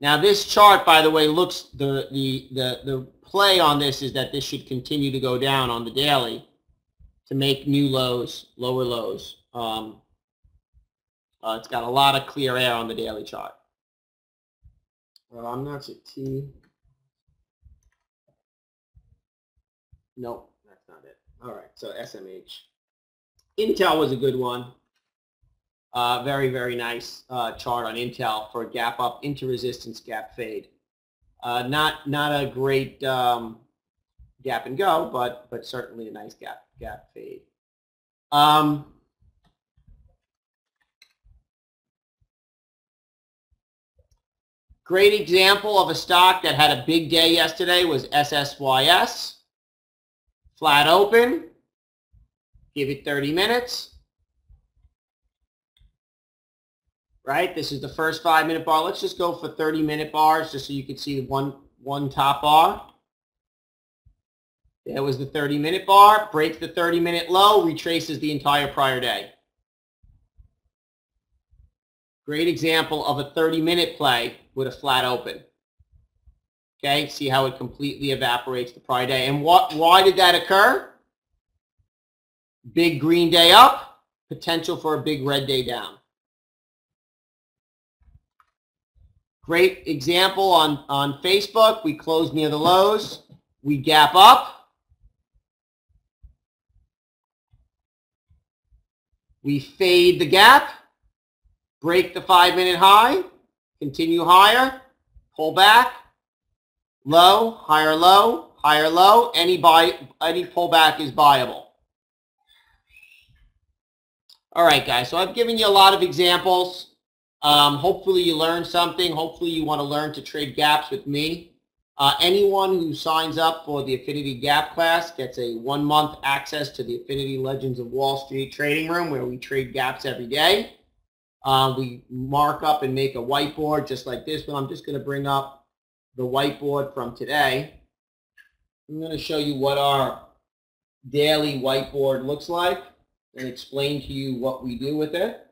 Now, this chart, by the way, looks, the play on this is that this should continue to go down on the daily to make new lows, lower lows. It's got a lot of clear air on the daily chart. I'm not a T. Nope, that's not it. All right, so SMH. Intel was a good one. Very, very nice chart on Intel for a gap up into resistance, gap fade. Not a great gap and go, but certainly a nice gap fade. Great example of a stock that had a big day yesterday was SSYS. Flat open. Give it 30 minutes. Right? This is the first 5-minute bar. Let's just go for 30-minute bars just so you can see one top bar. There was the 30-minute bar. Breaks the 30-minute low. Retraces the entire prior day. Great example of a 30-minute play with a flat open. Okay, see how it completely evaporates the prior day. And why did that occur? Big green day up, potential for a big red day down. Great example on Facebook. We closed near the lows. We gap up. We fade the gap, break the 5-minute high, continue higher, pull back, low, higher low, higher low. Any pullback is buyable. All right, guys, so I've given you a lot of examples. Hopefully you learned something. Hopefully you want to learn to trade gaps with me. Anyone who signs up for the Affinity Gap class gets a 1-month access to the Affinity Legends of Wall Street trading room where we trade gaps every day. We mark up and make a whiteboard just like this one. I'm just going to bring up the whiteboard from today. I'm going to show you what our daily whiteboard looks like and explain to you what we do with it.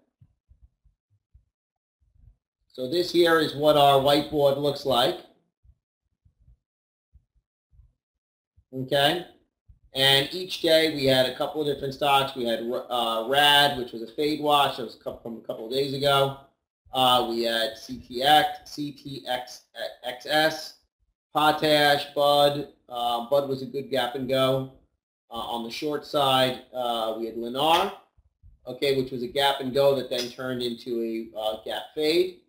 So this here is what our whiteboard looks like. Okay, and each day we had a couple of different stocks. We had RAD, which was a fade watch. That was from a couple of days ago. We had CTXS, Potash, Bud. Bud was a good gap and go. On the short side, we had Lennar, okay, which was a gap and go that then turned into a gap fade.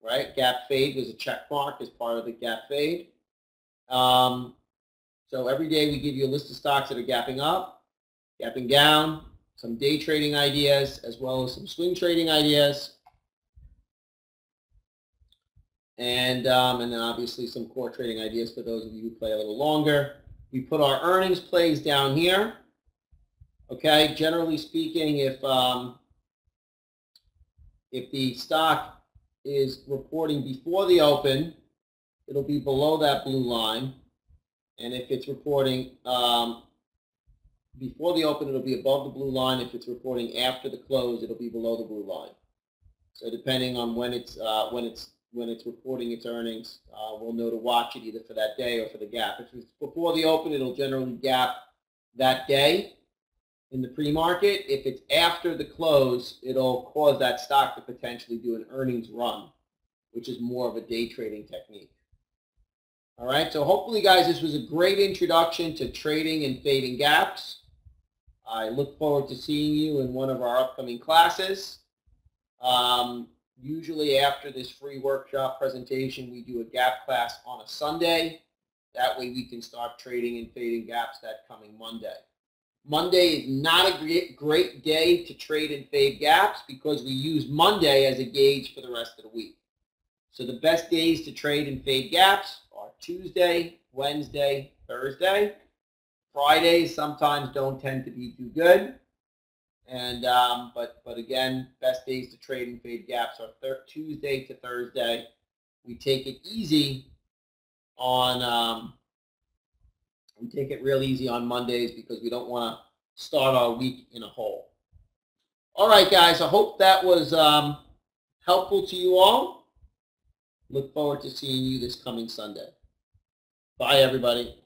Right, gap fade was a check mark as part of the gap fade. So every day we give you a list of stocks that are gapping up, gapping down, some day trading ideas, as well as some swing trading ideas, and then obviously some core trading ideas for those of you who play a little longer. We put our earnings plays down here. Okay, generally speaking, if the stock is reporting before the open, it'll be below that blue line. And if it's reporting before the open, it'll be above the blue line. If it's reporting after the close, it'll be below the blue line. So depending on when it's reporting its earnings, we'll know to watch it either for that day or for the gap. If it's before the open, it'll generally gap that day in the pre-market. If it's after the close, it'll cause that stock to potentially do an earnings run, which is more of a day trading technique. All right, so hopefully, guys, this was a great introduction to trading and fading gaps. I look forward to seeing you in one of our upcoming classes. Usually after this free workshop presentation, we do a gap class on a Sunday. That way we can start trading and fading gaps that coming Monday. Monday is not a great day to trade and fade gaps because we use Monday as a gauge for the rest of the week. So the best days to trade and fade gaps are Tuesday, Wednesday, Thursday. Fridays sometimes don't tend to be too good. And but again, best days to trade and fade gaps are Tuesday to Thursday. We take it easy on we take it real easy on Mondays because we don't want to start our week in a hole. All right, guys. I hope that was helpful to you all. Look forward to seeing you this coming Sunday. Bye, everybody.